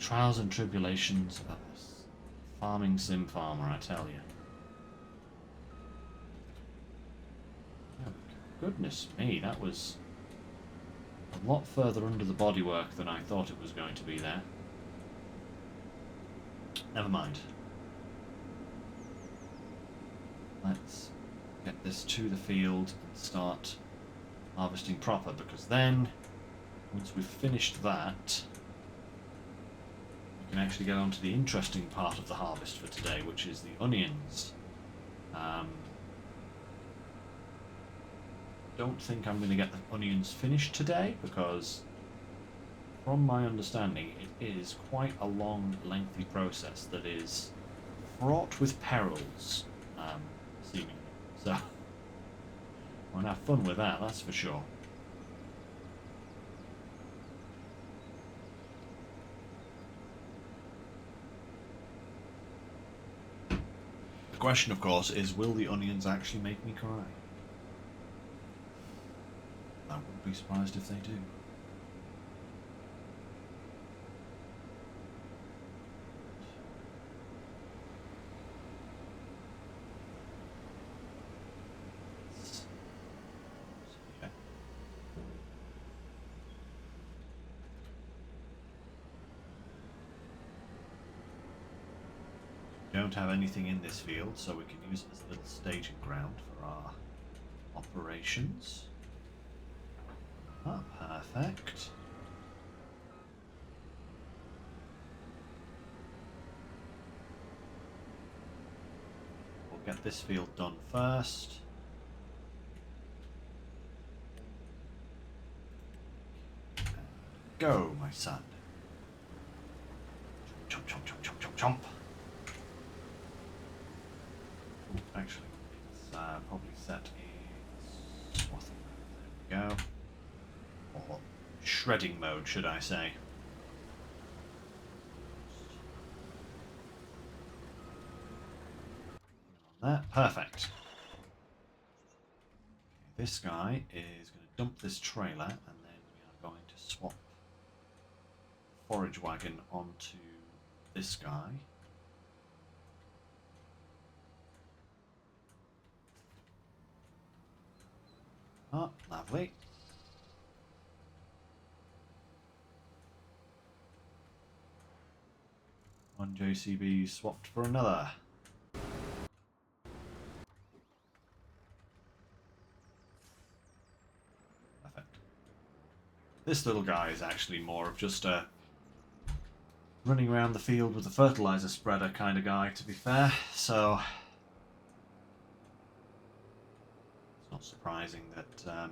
[SPEAKER 1] Trials and tribulations of a farming sim farmer, I tell you. Oh, goodness me, that was a lot further under the bodywork than I thought it was going to be there. Never mind. Let's get this to the field and start harvesting proper, because then, once we've finished that, we can actually get on to the interesting part of the harvest for today, which is the onions. Don't think I'm going to get the onions finished today, because from my understanding it is quite a long, lengthy process that is fraught with perils, seemingly. So we'll have fun with that, that's for sure. The question, of course, is will the onions actually make me cry? I wouldn't be surprised if they do. don't have anything in this field, so we can use it as a little staging ground for our operations. Ah, perfect. We'll get this field done first. Go, my son. Chomp, chomp, chomp, chomp, chomp, chomp. Ooh, actually, it's probably set in swathing mode. There we go. Or shredding mode, should I say. On there. Perfect. Okay, this guy is going to dump this trailer, and then we are going to swap forage wagon onto this guy. Oh, lovely. One JCB swapped for another. Perfect. This little guy is actually more of just a running around the field with a fertilizer spreader kind of guy, to be fair, so it's not surprising that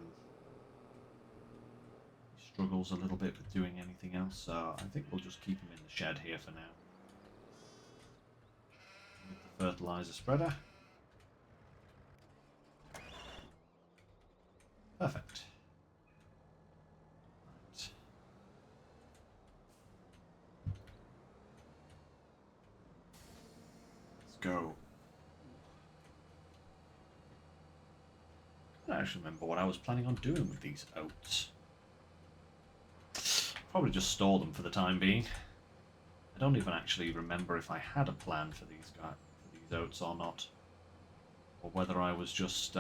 [SPEAKER 1] he struggles a little bit with doing anything else, so I think we'll just keep him in the shed here for now with the fertilizer spreader. Perfect. Right. Let's go. I don't actually remember what I was planning on doing with these oats. Probably just store them for the time being. I don't even actually remember if I had a plan for these oats or not, or whether I was just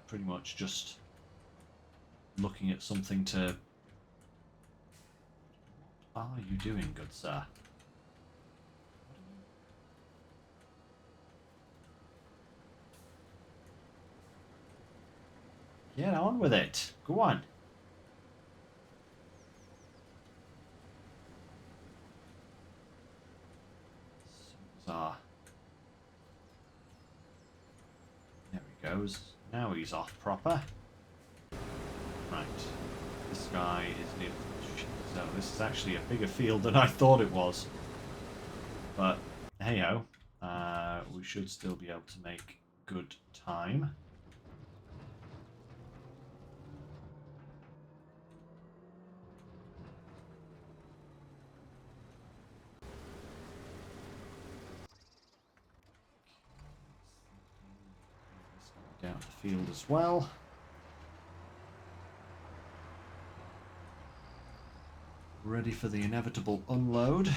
[SPEAKER 1] pretty much just looking at something to. What are you doing, good sir? Get on with it. Go on. So, there he goes. Now he's off proper. Right. This guy is near. So this is actually a bigger field than I thought it was. But hey ho, we should still be able to make good time. Down the field as well. Ready for the inevitable unload. It's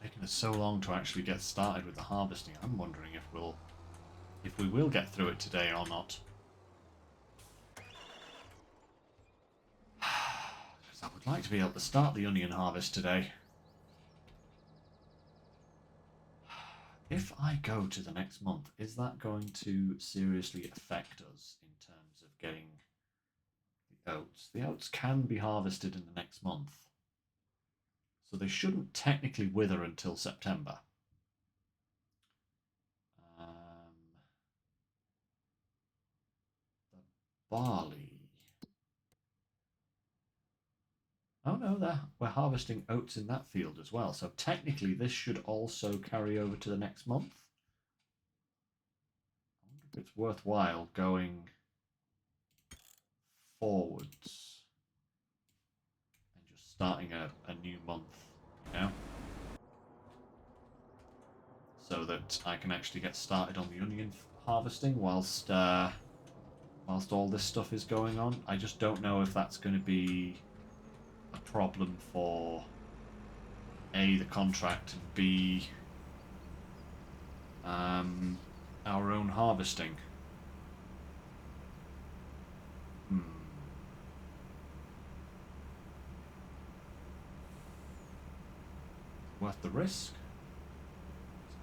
[SPEAKER 1] taken us so long to actually get started with the harvesting. I'm wondering if we will get through it today or not. Because I would like to be able to start the onion harvest today. If I go to the next month, is that going to seriously affect us in terms of getting the oats? The oats can be harvested in the next month, so they shouldn't technically wither until September. The barley. Oh no, we're harvesting oats in that field as well, so technically this should also carry over to the next month. I wonder if it's worthwhile going forwards and just starting a new month, you know? So that I can actually get started on the onion harvesting whilst all this stuff is going on. I just don't know if that's going to be a problem for A, the contract, and B, our own harvesting. worth the risk.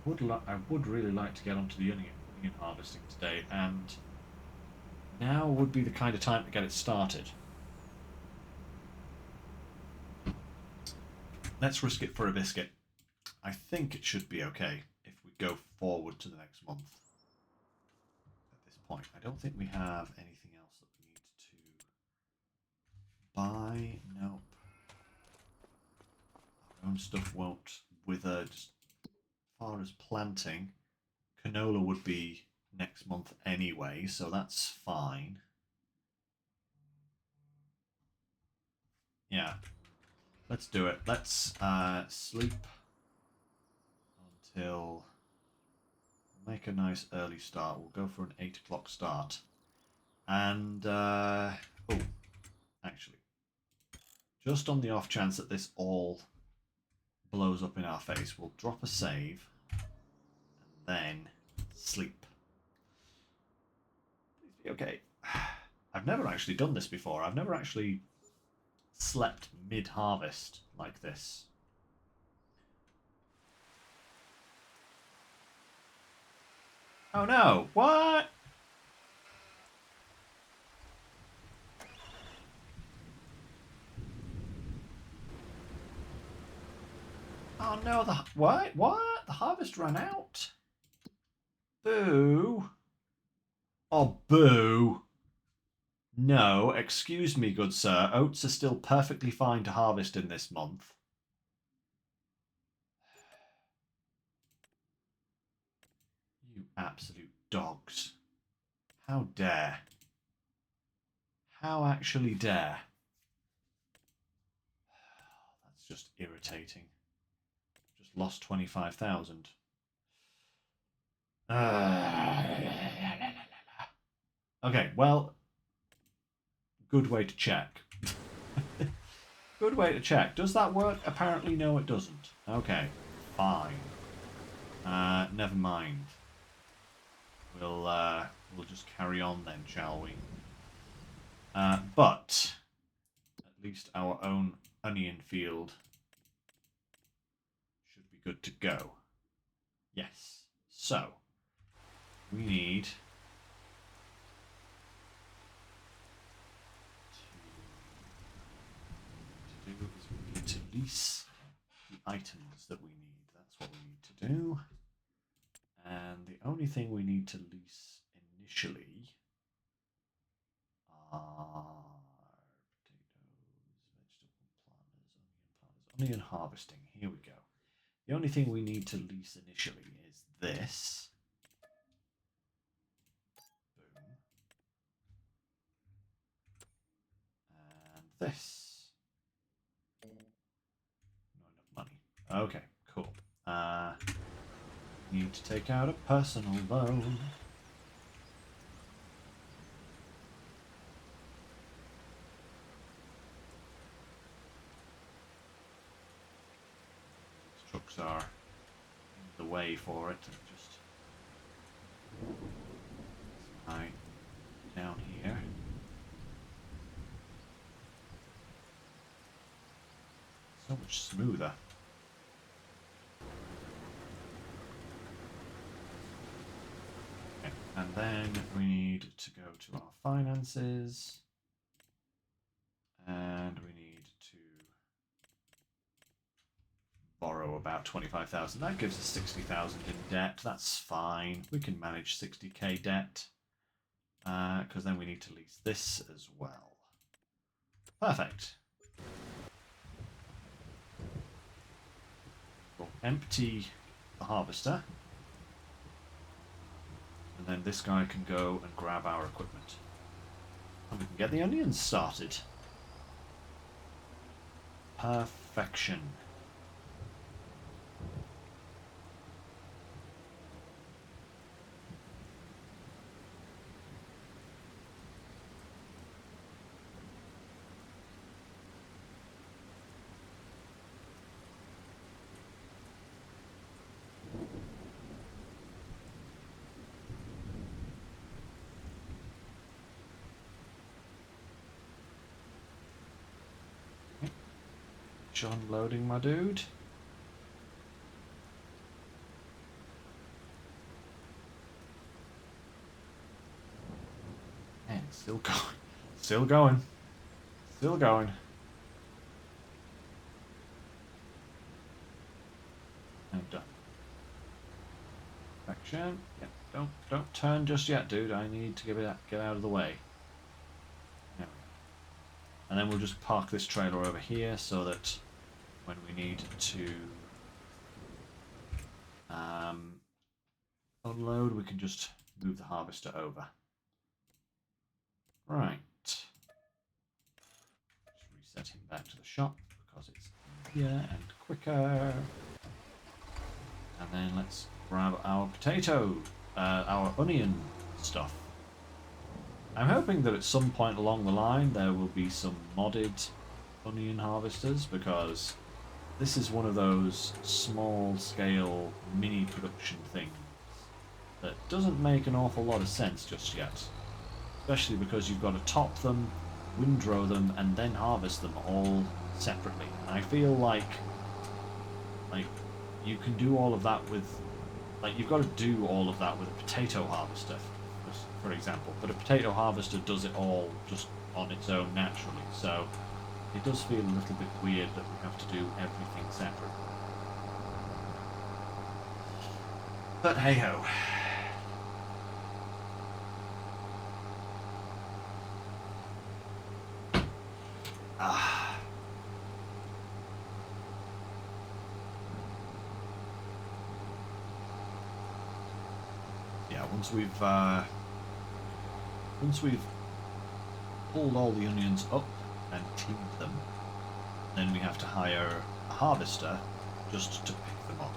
[SPEAKER 1] I would really like to get onto the onion harvesting today, and now would be the kind of time to get it started. Let's risk it for a biscuit. I think it should be okay if we go forward to the next month. At this point, I don't think we have anything else that we need to buy. Nope. Our own stuff won't wither. Just as far as planting, canola would be next month anyway, so that's fine. Yeah, let's do it. Let's sleep until... Make a nice early start. We'll go for an 8 o'clock start. And, oh, actually, just on the off chance that this all blows up in our face, we'll drop a save and then sleep. Please be okay. I've never actually done this before. I've never actually slept mid-harvest like this. Oh no, what? Oh no, what? What? The harvest ran out? Boo. Oh, boo. No, excuse me, good sir. Oats are still perfectly fine to harvest in this month. You absolute dogs. How dare. How actually dare. That's just irritating. Just lost 25,000. Okay, well, good way to check. Good way to check. Does that work? Apparently, no, it doesn't. Okay, fine. Never mind. We'll just carry on then, shall we? But at least our own onion field should be good to go. Yes. So we need we need to lease the items that we need. That's what we need to do. And the only thing we need to lease initially are potatoes, vegetable planters, onion harvesting. Here we go. The only thing we need to lease initially is this. Boom. And this. Not enough money. Okay, cool. Need to take out a personal loan. These trucks are in the way for it. Just right down here. So much smoother. Okay, and then we need to go to our finances. And we need to borrow about 25,000. That gives us 60,000 in debt. That's fine. We can manage 60k debt. Because then we need to lease this as well. Perfect. We'll empty the harvester. And then this guy can go and grab our equipment. And we can get the onions started. Perfection. Unloading, my dude. Still going. Still going. Still going. And done. Action. Yeah, don't turn just yet, dude. I need to get out of the way. There we go. And then we'll just park this trailer over here so that when we need to unload, we can just move the harvester over. Right. Just reset him back to the shop because it's easier and quicker. And then let's grab our our onion stuff. I'm hoping that at some point along the line there will be some modded onion harvesters, because this is one of those small scale mini production things that doesn't make an awful lot of sense just yet. Especially because you've got to top them, windrow them, and then harvest them all separately. And I feel like you can do all of that with, you've got to do all of that with a potato harvester, for example. But a potato harvester does it all just on its own naturally. So it does feel a little bit weird that we have to do everything separate. But hey ho. Yeah, once we've pulled all the onions up and cleaned them, then we have to hire a harvester just to pick them up.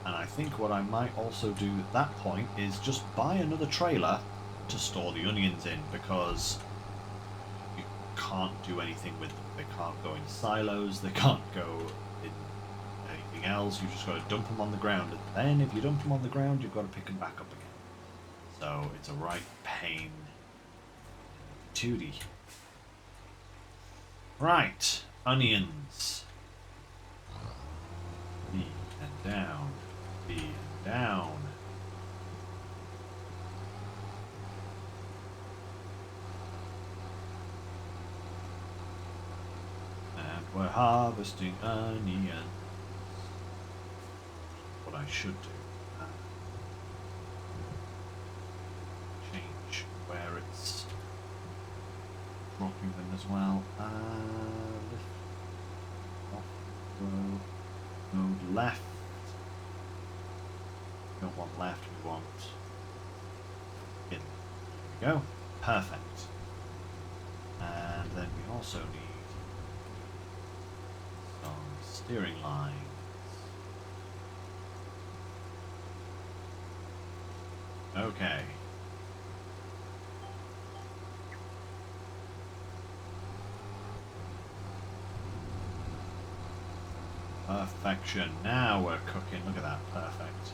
[SPEAKER 1] And I think what I might also do at that point is just buy another trailer to store the onions in, because you can't do anything with them. They can't go in silos, they can't go in anything else. You've just got to dump them on the ground, and then if you dump them on the ground, you've got to pick them back up again. So it's a right pain. Tootie. Right, onions. B and down, B and down. And we're harvesting onions. What I should do. Change where it's dropping them as well. Lift off the row. Node left. We don't want left, we want in. There we go. Perfect. And then we also need some steering lines. Okay. Perfection. Now we're cooking. Look at that. Perfect.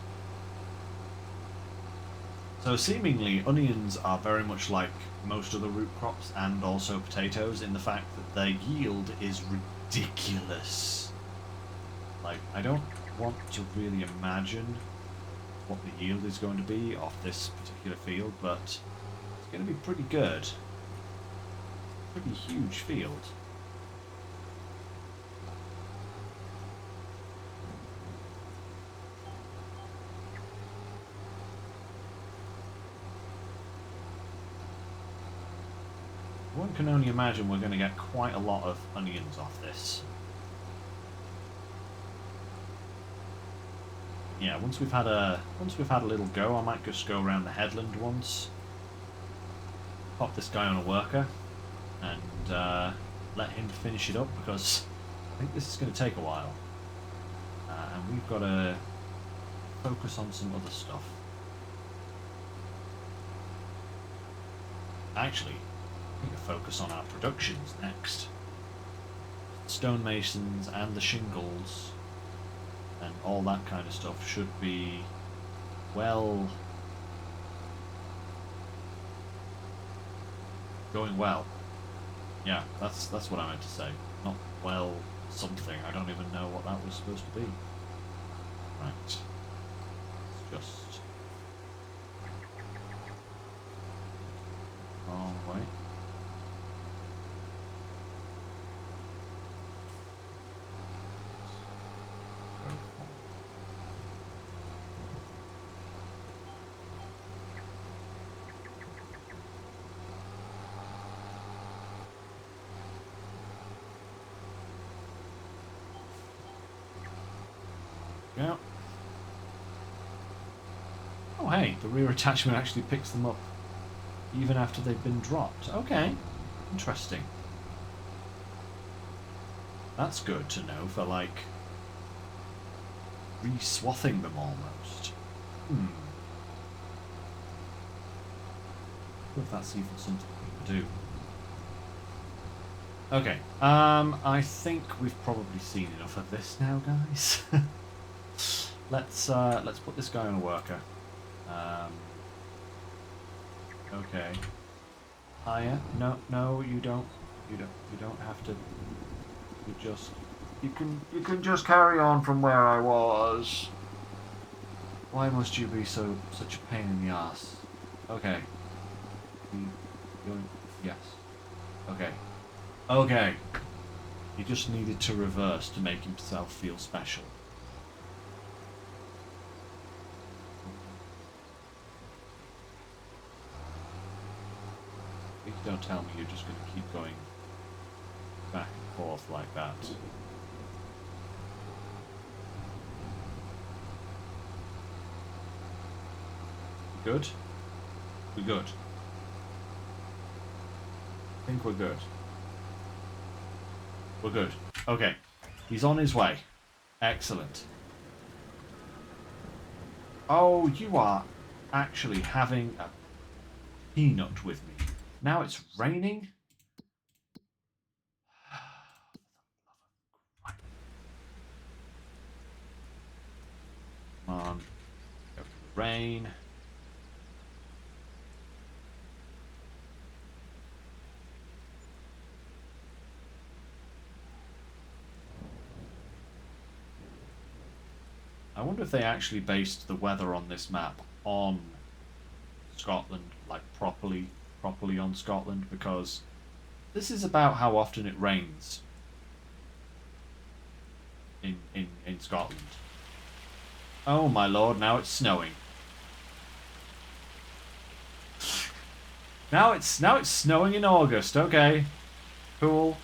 [SPEAKER 1] So seemingly onions are very much like most other root crops and also potatoes in the fact that their yield is ridiculous. Like, I don't want to really imagine what the yield is going to be off this particular field, but it's going to be pretty good. Pretty huge field. One can only imagine we're going to get quite a lot of onions off this. Yeah, once we've had a little go, I might just go around the headland once, pop this guy on a worker, and let him finish it up, because I think this is going to take a while, and we've got to focus on some other stuff. Actually, we need to focus on our productions next. Stonemasons and the shingles and all that kind of stuff should be well going well. Yeah, that's what I meant to say. Not well something. I don't even know what that was supposed to be. Right. Let's just Wrong way. Yeah. Oh, hey, the rear attachment actually picks them up even after they've been dropped. Okay, interesting. That's good to know for, like, re-swathing them almost. Hmm. If that's even something we can do. Okay, I think we've probably seen enough of this now, guys. Let's put this guy on a worker. Okay. Hiya? No, no, you don't. You don't have to. You just. You can just carry on from where I was. Why must you be such a pain in the ass? Okay. Yes. Okay. Okay. He just needed to reverse to make himself feel special. Please don't tell me you're just going to keep going back and forth like that. Good? We're good. I think we're good. We're good. Okay. He's on his way. Excellent. Oh, you are actually having a peanut with me. Now it's raining? Come on. Go for the rain. I wonder if they actually based the weather on this map on Scotland, like properly on Scotland, because this is about how often it rains in Scotland. Oh my lord, now it's snowing. Now it's snowing in August. Okay. Cool.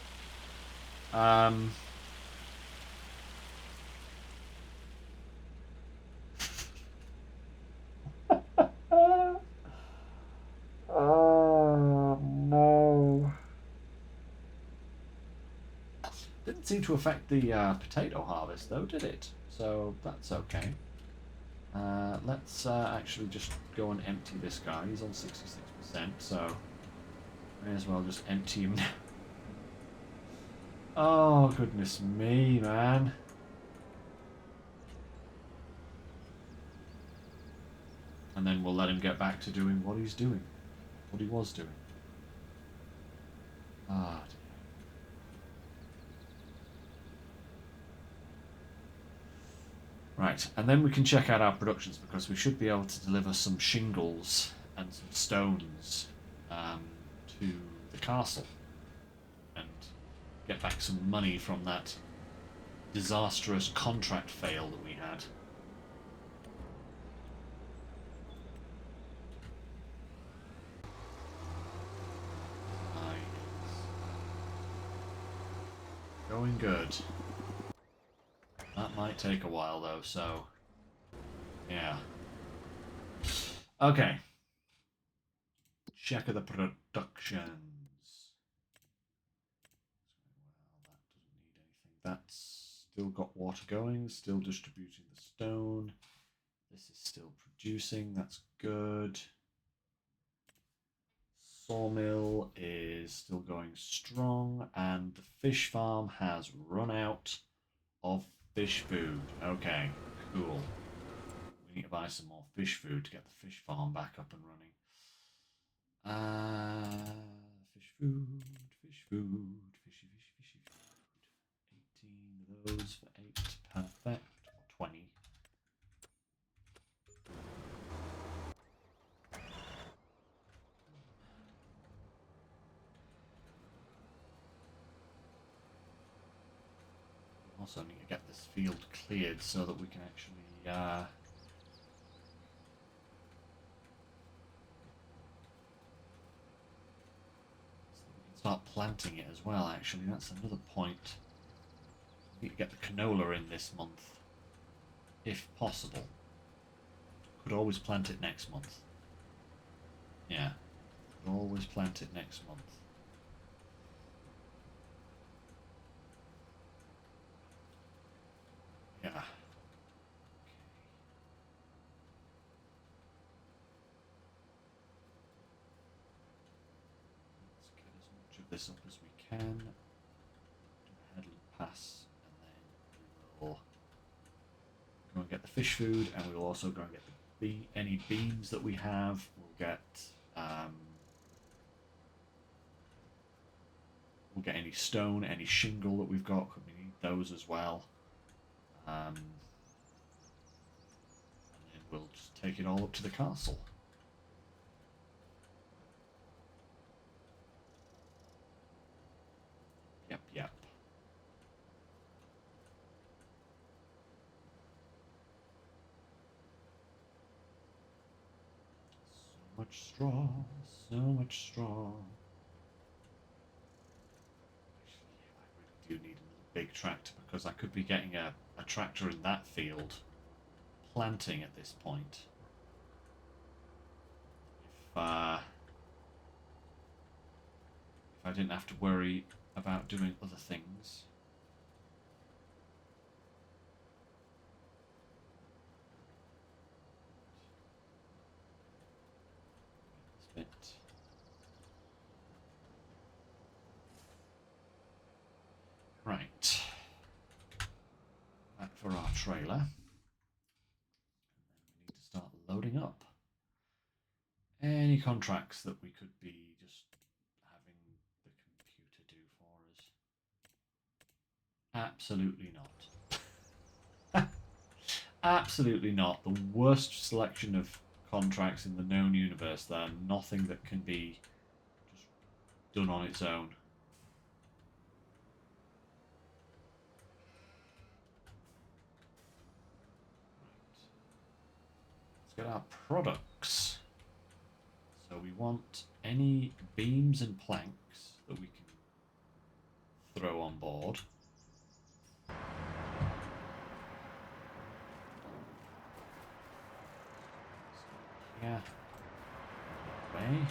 [SPEAKER 1] Oh no. Didn't seem to affect the potato harvest though, did it? So that's okay. Let's actually just go and empty this guy. He's on 66%, so may as well just empty him now. Oh, goodness me, man. And then we'll let him get back to doing what he's doing. What he was doing. Ah, dear. Right, and then we can check out our productions because we should be able to deliver some shingles and some stones to the castle and get back some money from that disastrous contract fail that we had. Going good. That might take a while though, so yeah. Okay. Check of the productions. Well, that doesn't need anything. That's still got water going, still distributing the stone. This is still producing, that's good. Sawmill is still going strong, and the fish farm has run out of fish food. Okay, cool. We need to buy some more fish food to get the fish farm back up and running. Fish food, fish food, fishy food. 18 of those for 8, perfect. Or 20. Also need to get this field cleared so that we can actually start planting it as well. Actually, that's another point. We need to get the canola in this month, if possible. Could always plant it next month. Yeah, could always plant it next month. Yeah. Okay. Let's get as much of this up as we can. Do a headland pass, and then we will go and get the fish food, and we will also go and get any beans that we have. We'll get any stone, any shingle that we've got. We need those as well. And then we'll just take it all up to the castle. Yep, yep. So much straw, so much straw. Actually, I really do need a big tractor because I could be getting a tractor in that field planting at this point. If I didn't have to worry about doing other things. Get this bit. Right. Back for our trailer. And then we need to start loading up any contracts that we could be just having the computer do for us. Absolutely not. Absolutely not. The worst selection of contracts in the known universe there. Nothing that can be just done on its own. Let's get our products. So we want any beams and planks that we can throw on board. Yeah. Way.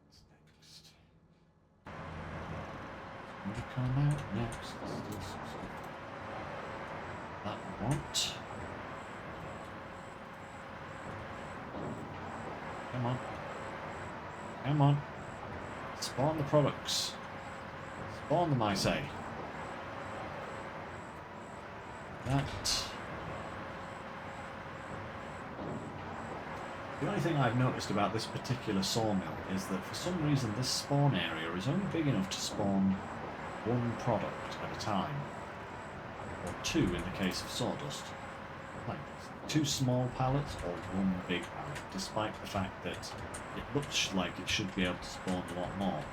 [SPEAKER 1] What's next? It's going to come out next. There's still some stuff that we want. Come on. Come on. Spawn the products. Spawn them, I say. That. The only thing I've noticed about this particular sawmill is that for some reason this spawn area is only big enough to spawn one product at a time. Or two in the case of sawdust. Like 2 small pallets or 1 big pallet, despite the fact that it looks like it should be able to spawn a lot more.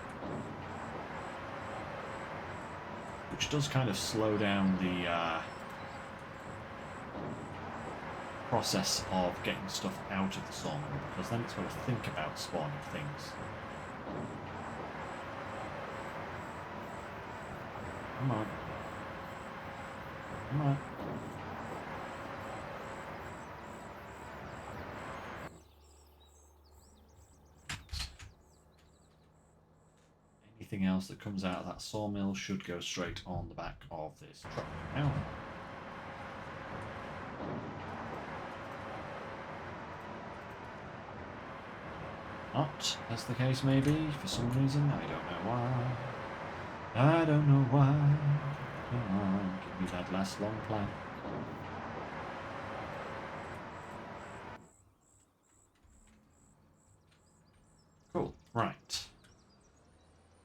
[SPEAKER 1] Which does kind of slow down the process of getting stuff out of the sawmill, because then it's got to think about spawning things. Come on. Come on. Anything else that comes out of that sawmill should go straight on the back of this truck now. Not, as the case may be, for some reason. I don't know why. I don't know why. Come on, give me that last long plank. Cool, right.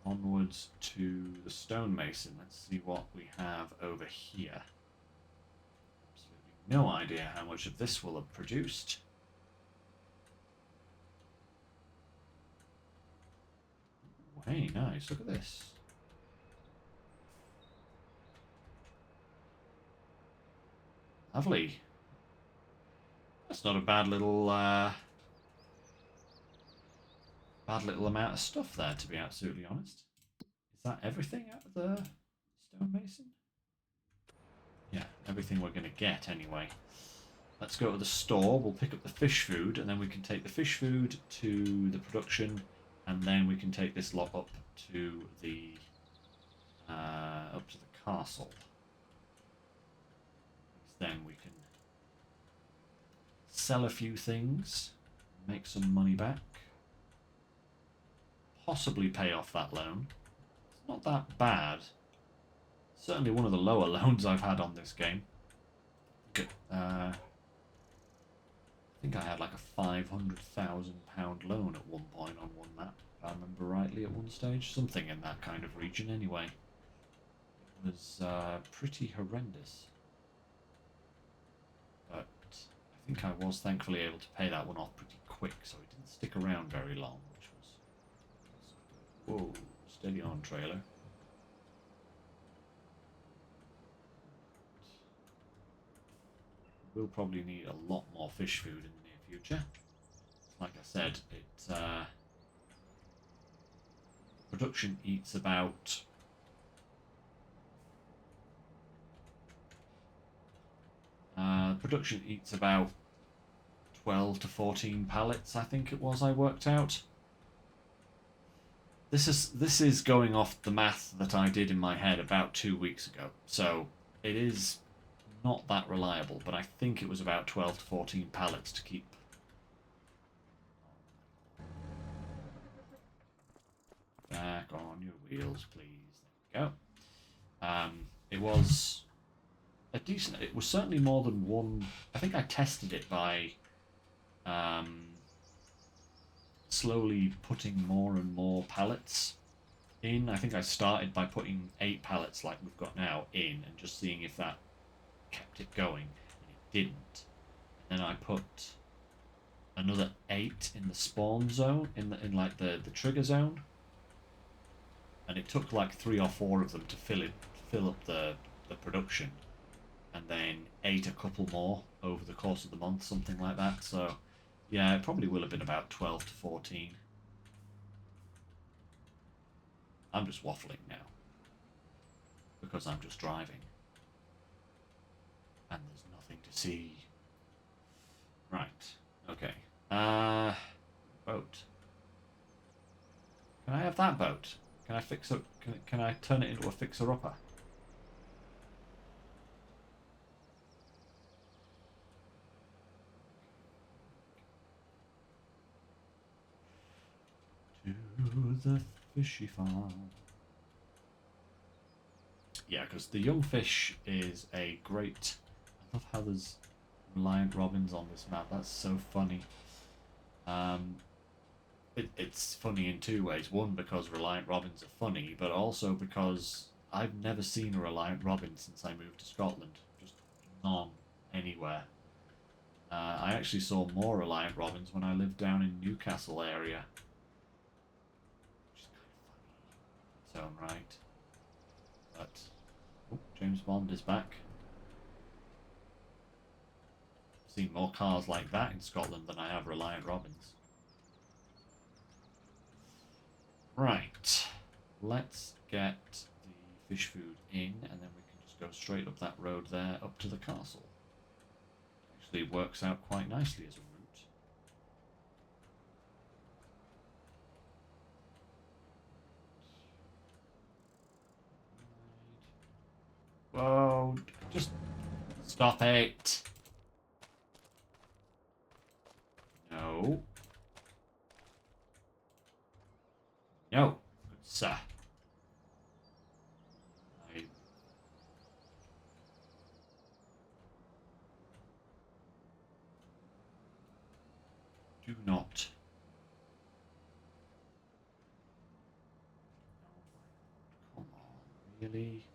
[SPEAKER 1] Onwards to the stonemason. Let's see what we have over here. Absolutely no idea how much of this will have produced. hey, nice. Look at this. Lovely. That's not a bad little amount of stuff there, to be absolutely honest. Is that everything out of the stonemason? Yeah, everything we're going to get anyway. Let's go to the store. We'll pick up the fish food, and then we can take the fish food to the production, and then we can take this lot up to the castle. Then we can sell a few things, make some money back, possibly pay off that loan. It's not that bad. Certainly one of the lower loans I've had on this game. I think I had like a £500,000 loan at one point on one map, if I remember rightly at one stage. Something in that kind of region anyway. It was pretty horrendous. But I think I was thankfully able to pay that one off pretty quick, so it didn't stick around very long, which was... Whoa, steady on, trailer. We'll probably need a lot more fish food in the near future. Like I said, production eats about 12 to 14 pallets, I think it was. I worked out. This is going off the math that I did in my head about 2 weeks ago, so it is not that reliable, but I think it was about 12 to 14 pallets to keep. Back on your wheels, please. There we go. It was a decent... It was certainly more than one... I think I tested it by slowly putting more and more pallets in. I think I started by putting 8 pallets like we've got now in and just seeing if that kept it going, and it didn't. And then I put another 8 in the spawn zone, in like the trigger zone, and it took like 3 or 4 of them to fill up the production, and then 8 a couple more over the course of the month, something like that. So yeah, it probably will have been about 12 to 14. I'm just waffling now because I'm just driving and there's nothing to see. Right, okay. Boat. Can I have that boat? Can I fix it? Can I turn it into a fixer-upper? To the fishy farm. Yeah, because the young fish is a great... I love how there's reliant robins on this map. That's so funny. It's funny in 2 ways. One, because reliant robins are funny, but also because I've never seen a reliant robin since I moved to Scotland. Just none anywhere. I actually saw more reliant robins when I lived down in Newcastle area. Which is kind of funny in its own right. But oh, James Bond is back. I've seen more cars like that in Scotland than I have reliant robins. Right, let's get the fish food in, and then we can just go straight up that road there, up to the castle. Actually, it works out quite nicely as a route. Whoa, just stop it. No. No, good sir. I... do not. Oh my God, come on, really?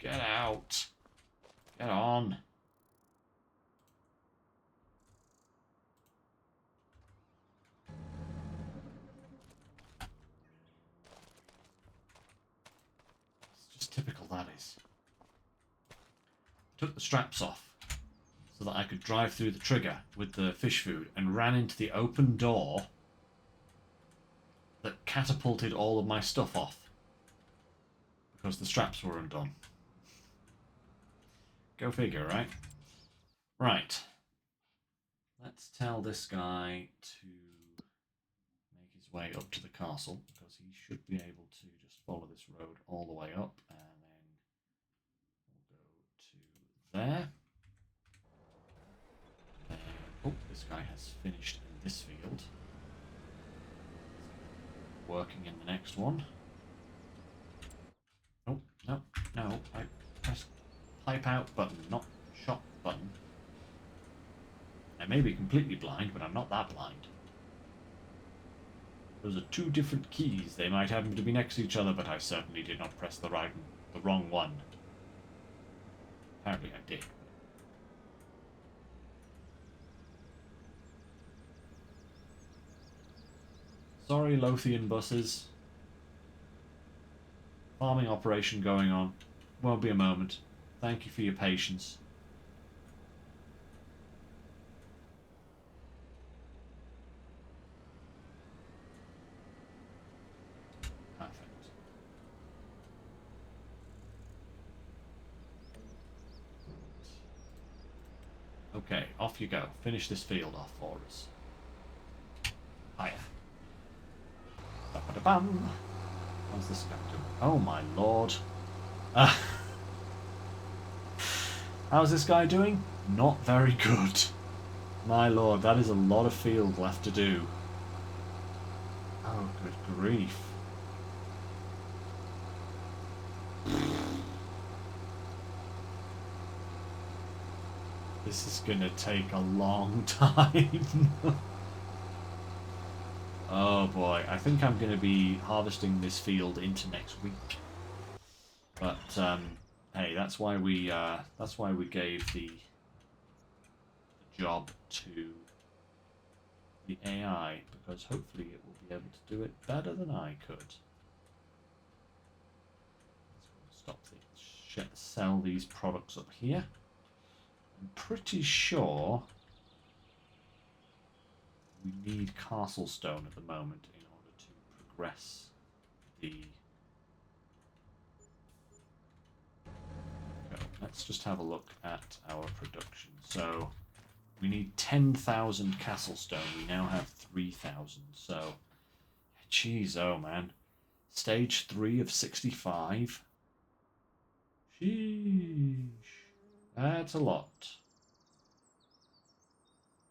[SPEAKER 1] Get out. Get on. It's just typical, that is. Took the straps off so that I could drive through the trigger with the fish food and ran into the open door that catapulted all of my stuff off because the straps were undone. Go figure, right? Right. Let's tell this guy to make his way up to the castle because he should be able to just follow this road all the way up and then we'll go to there. Oh, this guy has finished in this field. Working in the next one. Oh, no, no, I pressed pipe out button, not shot button. I may be completely blind, but I'm not that blind. Those are two different keys. They might happen to be next to each other, but I certainly did not press the wrong one. Apparently I did. Sorry, Lothian buses. Farming operation going on. Won't be a moment. Thank you for your patience. Perfect. Okay, off you go. Finish this field off for us. Hiya. Ba-ba-da-bum. How's this guy doing? Oh my lord. How's this guy doing? Not very good. My lord, that is a lot of field left to do. Oh, good grief. This is gonna take a long time. Oh boy, I think I'm gonna be harvesting this field into next week. But hey, that's why we gave the job to the AI, because hopefully it will be able to do it better than I could. Stop sell these products up here. I'm pretty sure we need castle stone at the moment in order to progress the... Let's just have a look at our production. So we need 10,000 castle stone. We now have 3,000. So, jeez, oh man. Stage 3 of 65. Sheesh. That's a lot.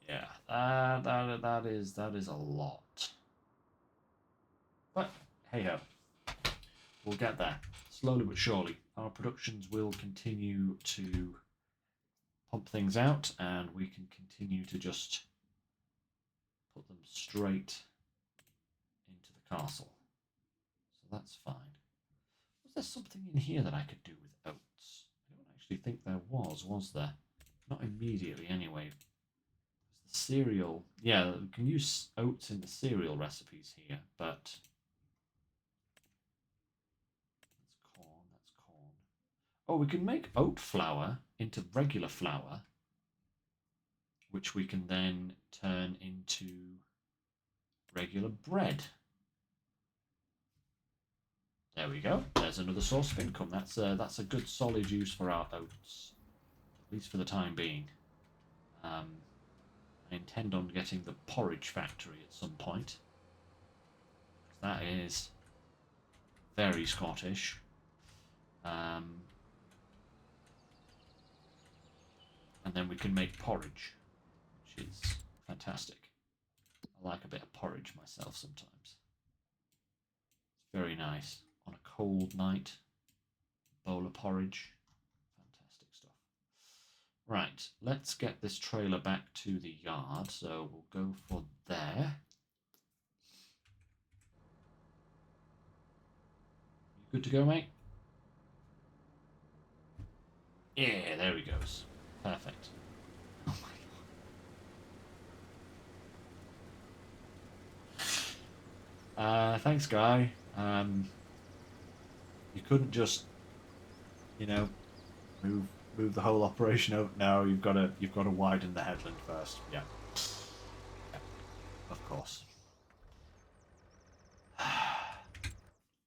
[SPEAKER 1] Yeah, that is a lot. But hey ho, we'll get there slowly but surely. Our productions will continue to pump things out, and we can continue to just put them straight into the castle. So that's fine. Was there something in here that I could do with oats? I don't actually think there was there? Not immediately, anyway. The cereal, yeah, we can use oats in the cereal recipes here, but that's corn. Oh, we can make oat flour into regular flour, which we can then turn into regular bread. There we go. There's another source of income. That's a good solid use for our oats, at least for the time being. I intend on getting the porridge factory at some point. That is very Scottish. And then we can make porridge, which is fantastic. I like a bit of porridge myself sometimes. It's very nice on a cold night. Bowl of porridge. Fantastic stuff. Right, let's get this trailer back to the yard. So we'll go for there. You good to go, mate? Thanks, guy. You couldn't just, you know, move move the whole operation over. No, you've got to widen the headland first. Yeah, yeah, of course.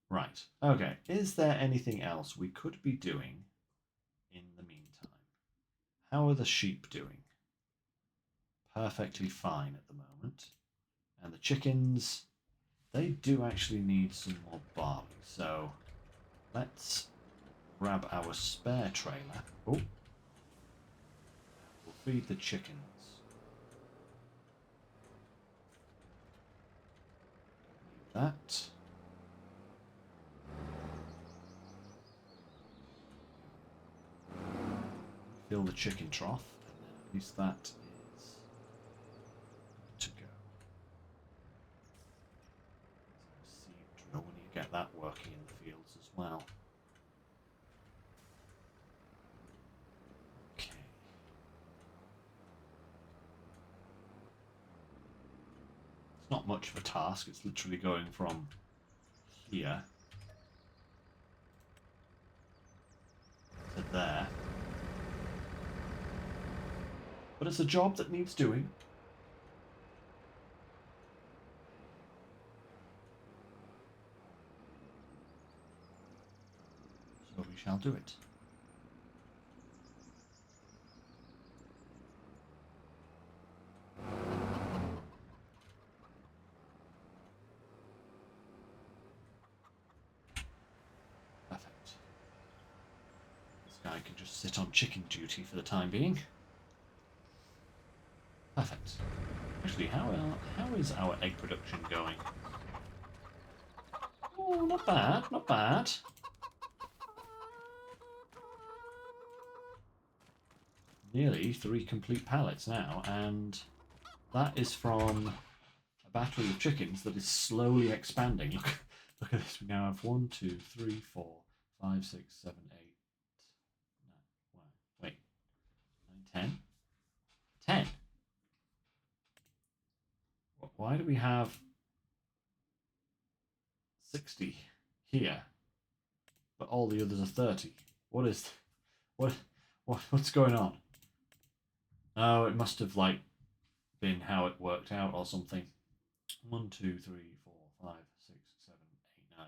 [SPEAKER 1] Right. Okay. Is there anything else we could be doing in the meantime? How are the sheep doing? Perfectly fine at the moment. And the chickens, they do actually need some more barley. So let's grab our spare trailer. Oh, we'll feed the chickens. Don't need that. Fill the chicken trough, and then at least that is good to go. Seed drill, we need to get that working in the fields as well. Okay. It's not much of a task, it's literally going from here to there. But it's a job that needs doing. So we shall do it. Perfect. This guy can just sit on chicken duty for the time being. Perfect. Actually, how is our egg production going? Oh, not bad, not bad. Nearly 3 complete pallets now, and that is from a battery of chickens that is slowly expanding. Look at this. We now have 1, 2, 3, 4, 5, 6, 7, 8, 9, wait, 9, 10? 10? Why do we have 60 here, but all the others are 30? What is... What's going on? Oh, it must have, like, been how it worked out or something. 1, 2, 3, 4, 5, 6, 7, 8,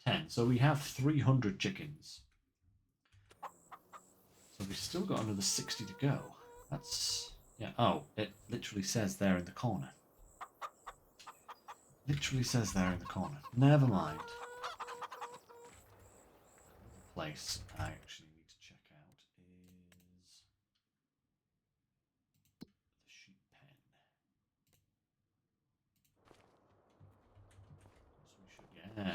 [SPEAKER 1] 9, 10. So we have 300 chickens. So we've still got another 60 to go. That's... yeah, oh, it literally says there in the corner. Literally says there in the corner. Never mind. Another place I actually need to check out is the sheep pen. We should, yes, look at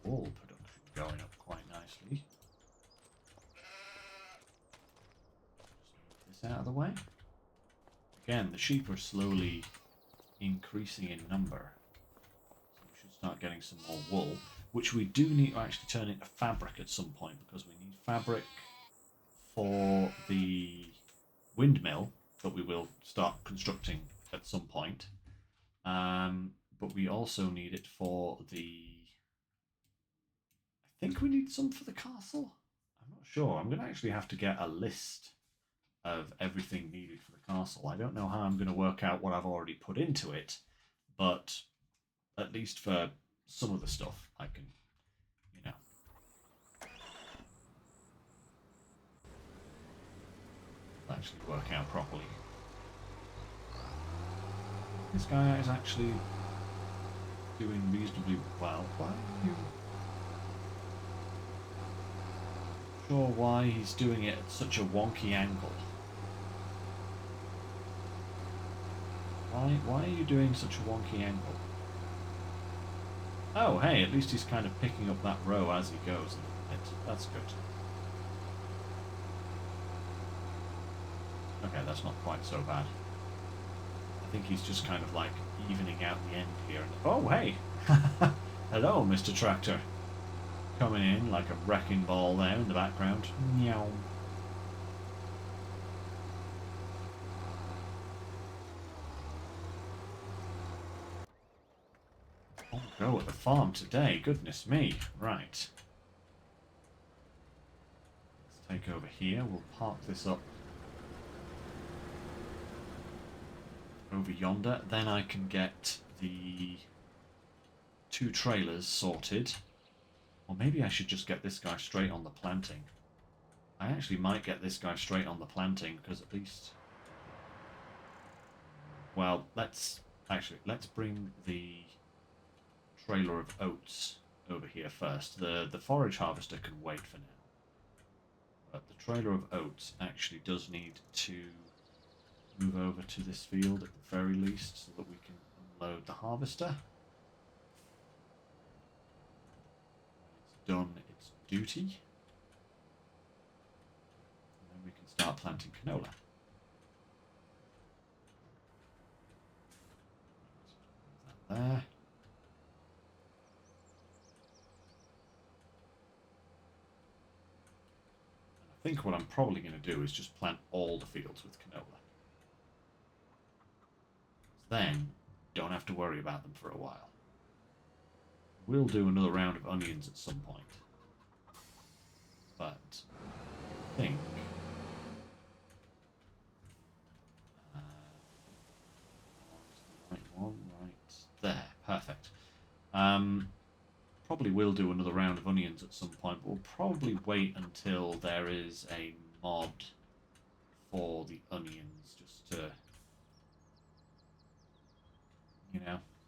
[SPEAKER 1] the wool production going up quite nicely. Just move this out of the way. Again, the sheep are slowly increasing in number. So we should start getting some more wool, which we do need to actually turn into fabric at some point, because we need fabric for the windmill that we will start constructing at some point. But we also need it for the... I think we need some for the castle. I'm not sure. I'm going to actually have to get a list of everything needed for the castle. I don't know how I'm going to work out what I've already put into it, but at least for some of the stuff I can, you know, actually work out properly. This guy is actually doing reasonably well. Why are you... sure why he's doing it at such a wonky angle. Why are you doing such a wonky angle? Oh, hey, at least he's kind of picking up that row as he goes a little bit. That's good. Okay, that's not quite so bad. I think he's just kind of like evening out the end here. Oh, hey! Hello, Mr. Tractor. Coming in like a wrecking ball there in the background. Meow. On go at the farm today. Goodness me. Right. Let's take over here. We'll park this up over yonder. Then I can get the 2 trailers sorted. Or maybe I should just get this guy straight on the planting. I actually might get this guy straight on the planting because at least... Well, let's bring the trailer of oats over here first. The forage harvester can wait for now. But the trailer of oats actually does need to move over to this field at the very least so that we can unload the harvester. It's done its duty. And then we can start planting canola. That there. I think what I'm probably going to do is just plant all the fields with canola. Then, don't have to worry about them for a while. We'll do another round of onions at some point. But I think... the right one, right there. Perfect. Probably will do another round of onions at some point, but we'll probably wait until there is a mod for the onions, just to,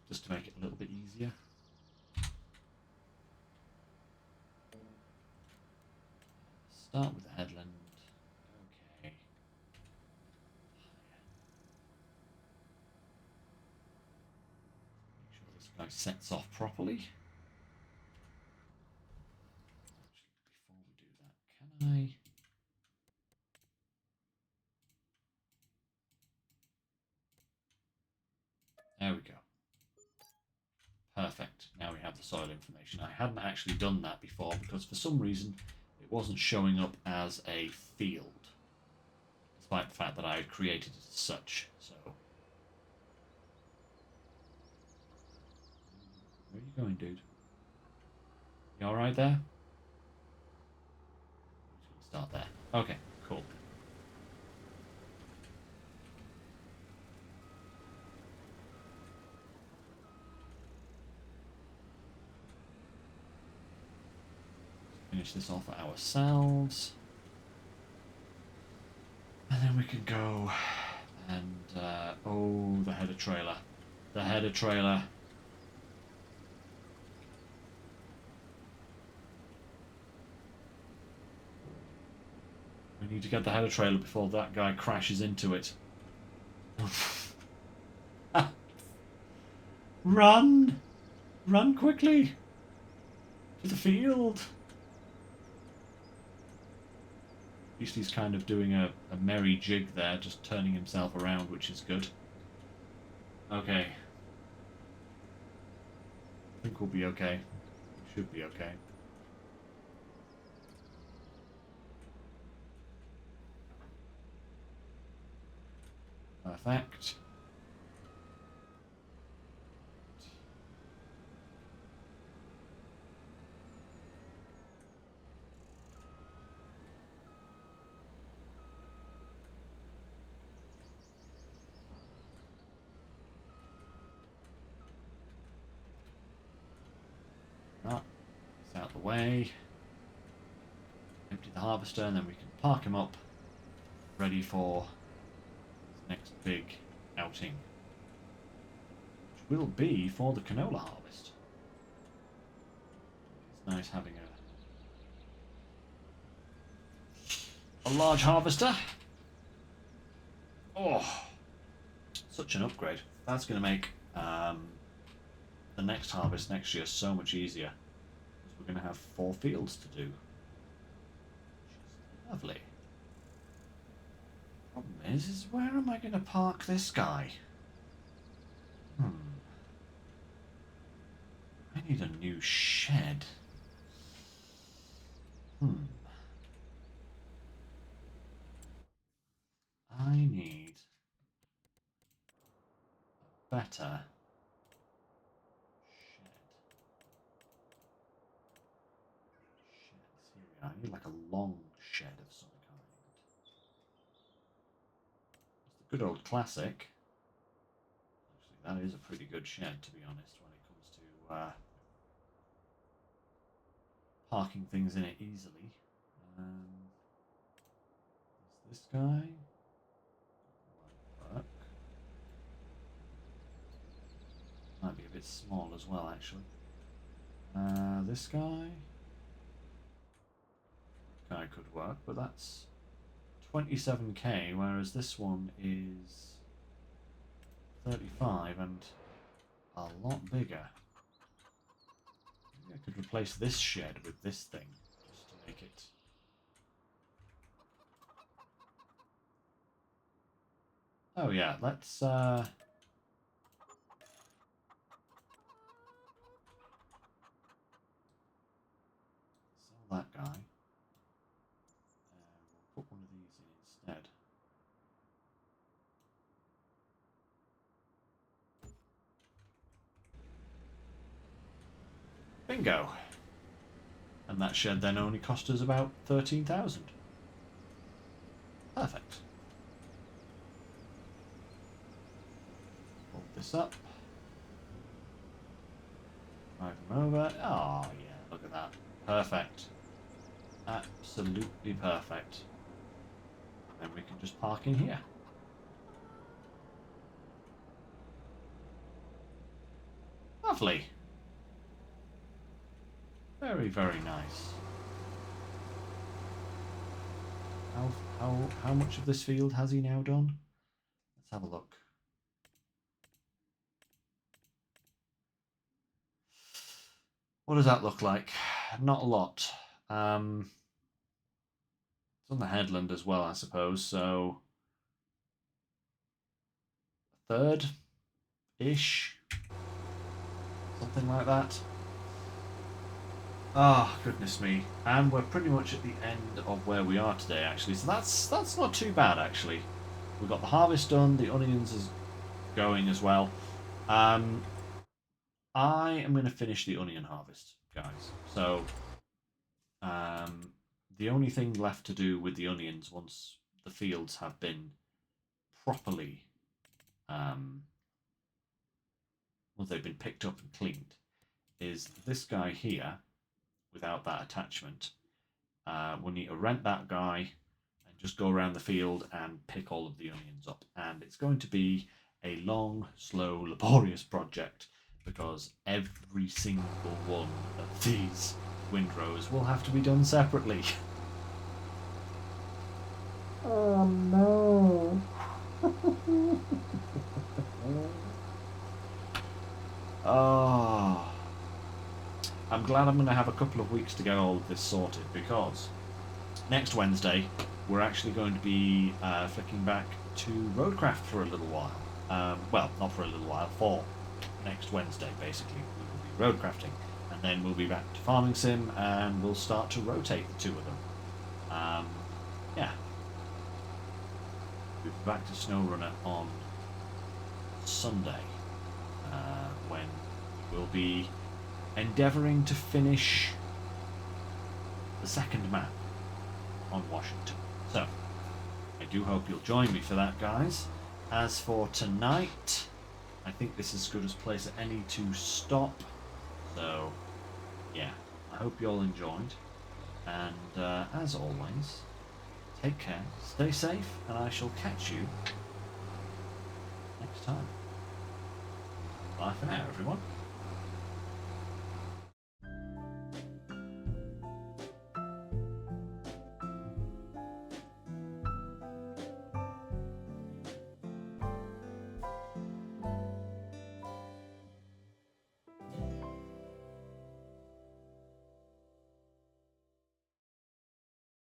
[SPEAKER 1] just to make it a little bit easier. Start with the headland. Okay. Make sure this guy sets off properly. Before we do that, can I... There we go. Perfect. Now we have the soil information. I hadn't actually done that before because for some reason it wasn't showing up as a field, despite the fact that I had created it as such. So, where are you going, dude? You all right there? Start there. Okay, cool. Finish this off ourselves. And then we can go and, oh, the header trailer. The header trailer. We need to get the header trailer before that guy crashes into it. Run! Run quickly! To the field! At least he's kind of doing a merry jig there, just turning himself around, which is good. Okay. I think we'll be okay. We should be okay. Perfect. Right. It's out the way. Empty the harvester, and then we can park him up, ready for his next big outing, which will be for the canola harvest. It's nice having a large harvester. Oh, such an upgrade. That's going to make the next harvest next year so much easier, because we're going to have 4 fields to do, which is lovely. Problem is where am I going to park this guy? I need a new shed. I need a better shed. I need like a long shed of some kind. It's the good old classic. Actually, that is a pretty good shed, to be honest, when it comes to parking things in it easily. Is this guy? Might work. Might be a bit small as well, actually. This guy? Guy could work, but that's 27k, whereas this one is 35 and a lot bigger. Maybe I could replace this shed with this thing, just to make it... Oh yeah, let's sell that guy. We'll put one of these in instead. Bingo! And that shed then only cost us about 13,000. Perfect. Fold this up. Drive them over. Oh yeah, look at that. Perfect. Absolutely perfect. And we can just park in here. Lovely. Very, very nice. How much of this field has he now done? Let's have a look. What does that look like? Not a lot. It's on the headland as well, I suppose, so a third-ish, something like that. Ah, oh, goodness me. And we're pretty much at the end of where we are today, actually, so that's not too bad, actually. We've got the harvest done, the onions is going as well. I am going to finish the onion harvest, guys. So, the only thing left to do with the onions once the fields have been properly, once they've been picked up and cleaned, is this guy here, without that attachment. We'll need to rent that guy and just go around the field and pick all of the onions up. And it's going to be a long, slow, laborious project because every single one of these windrows will have to be done separately. Oh no. Oh. I'm glad I'm going to have a couple of weeks to get all of this sorted because next Wednesday we're actually going to be flicking back to Roadcraft for a little while. Well, not for a little while, for next Wednesday basically we will be Roadcrafting, and then we'll be back to Farming Sim and we'll start to rotate the two of them. Yeah. We'll be back to SnowRunner on Sunday when we'll be endeavouring to finish the second map on Washington. So, I do hope you'll join me for that, guys. As for tonight, I think this is as good a place as any to stop. So, yeah, I hope you all enjoyed. And as always, take care, stay safe, and I shall catch you next time. Bye for now, everyone.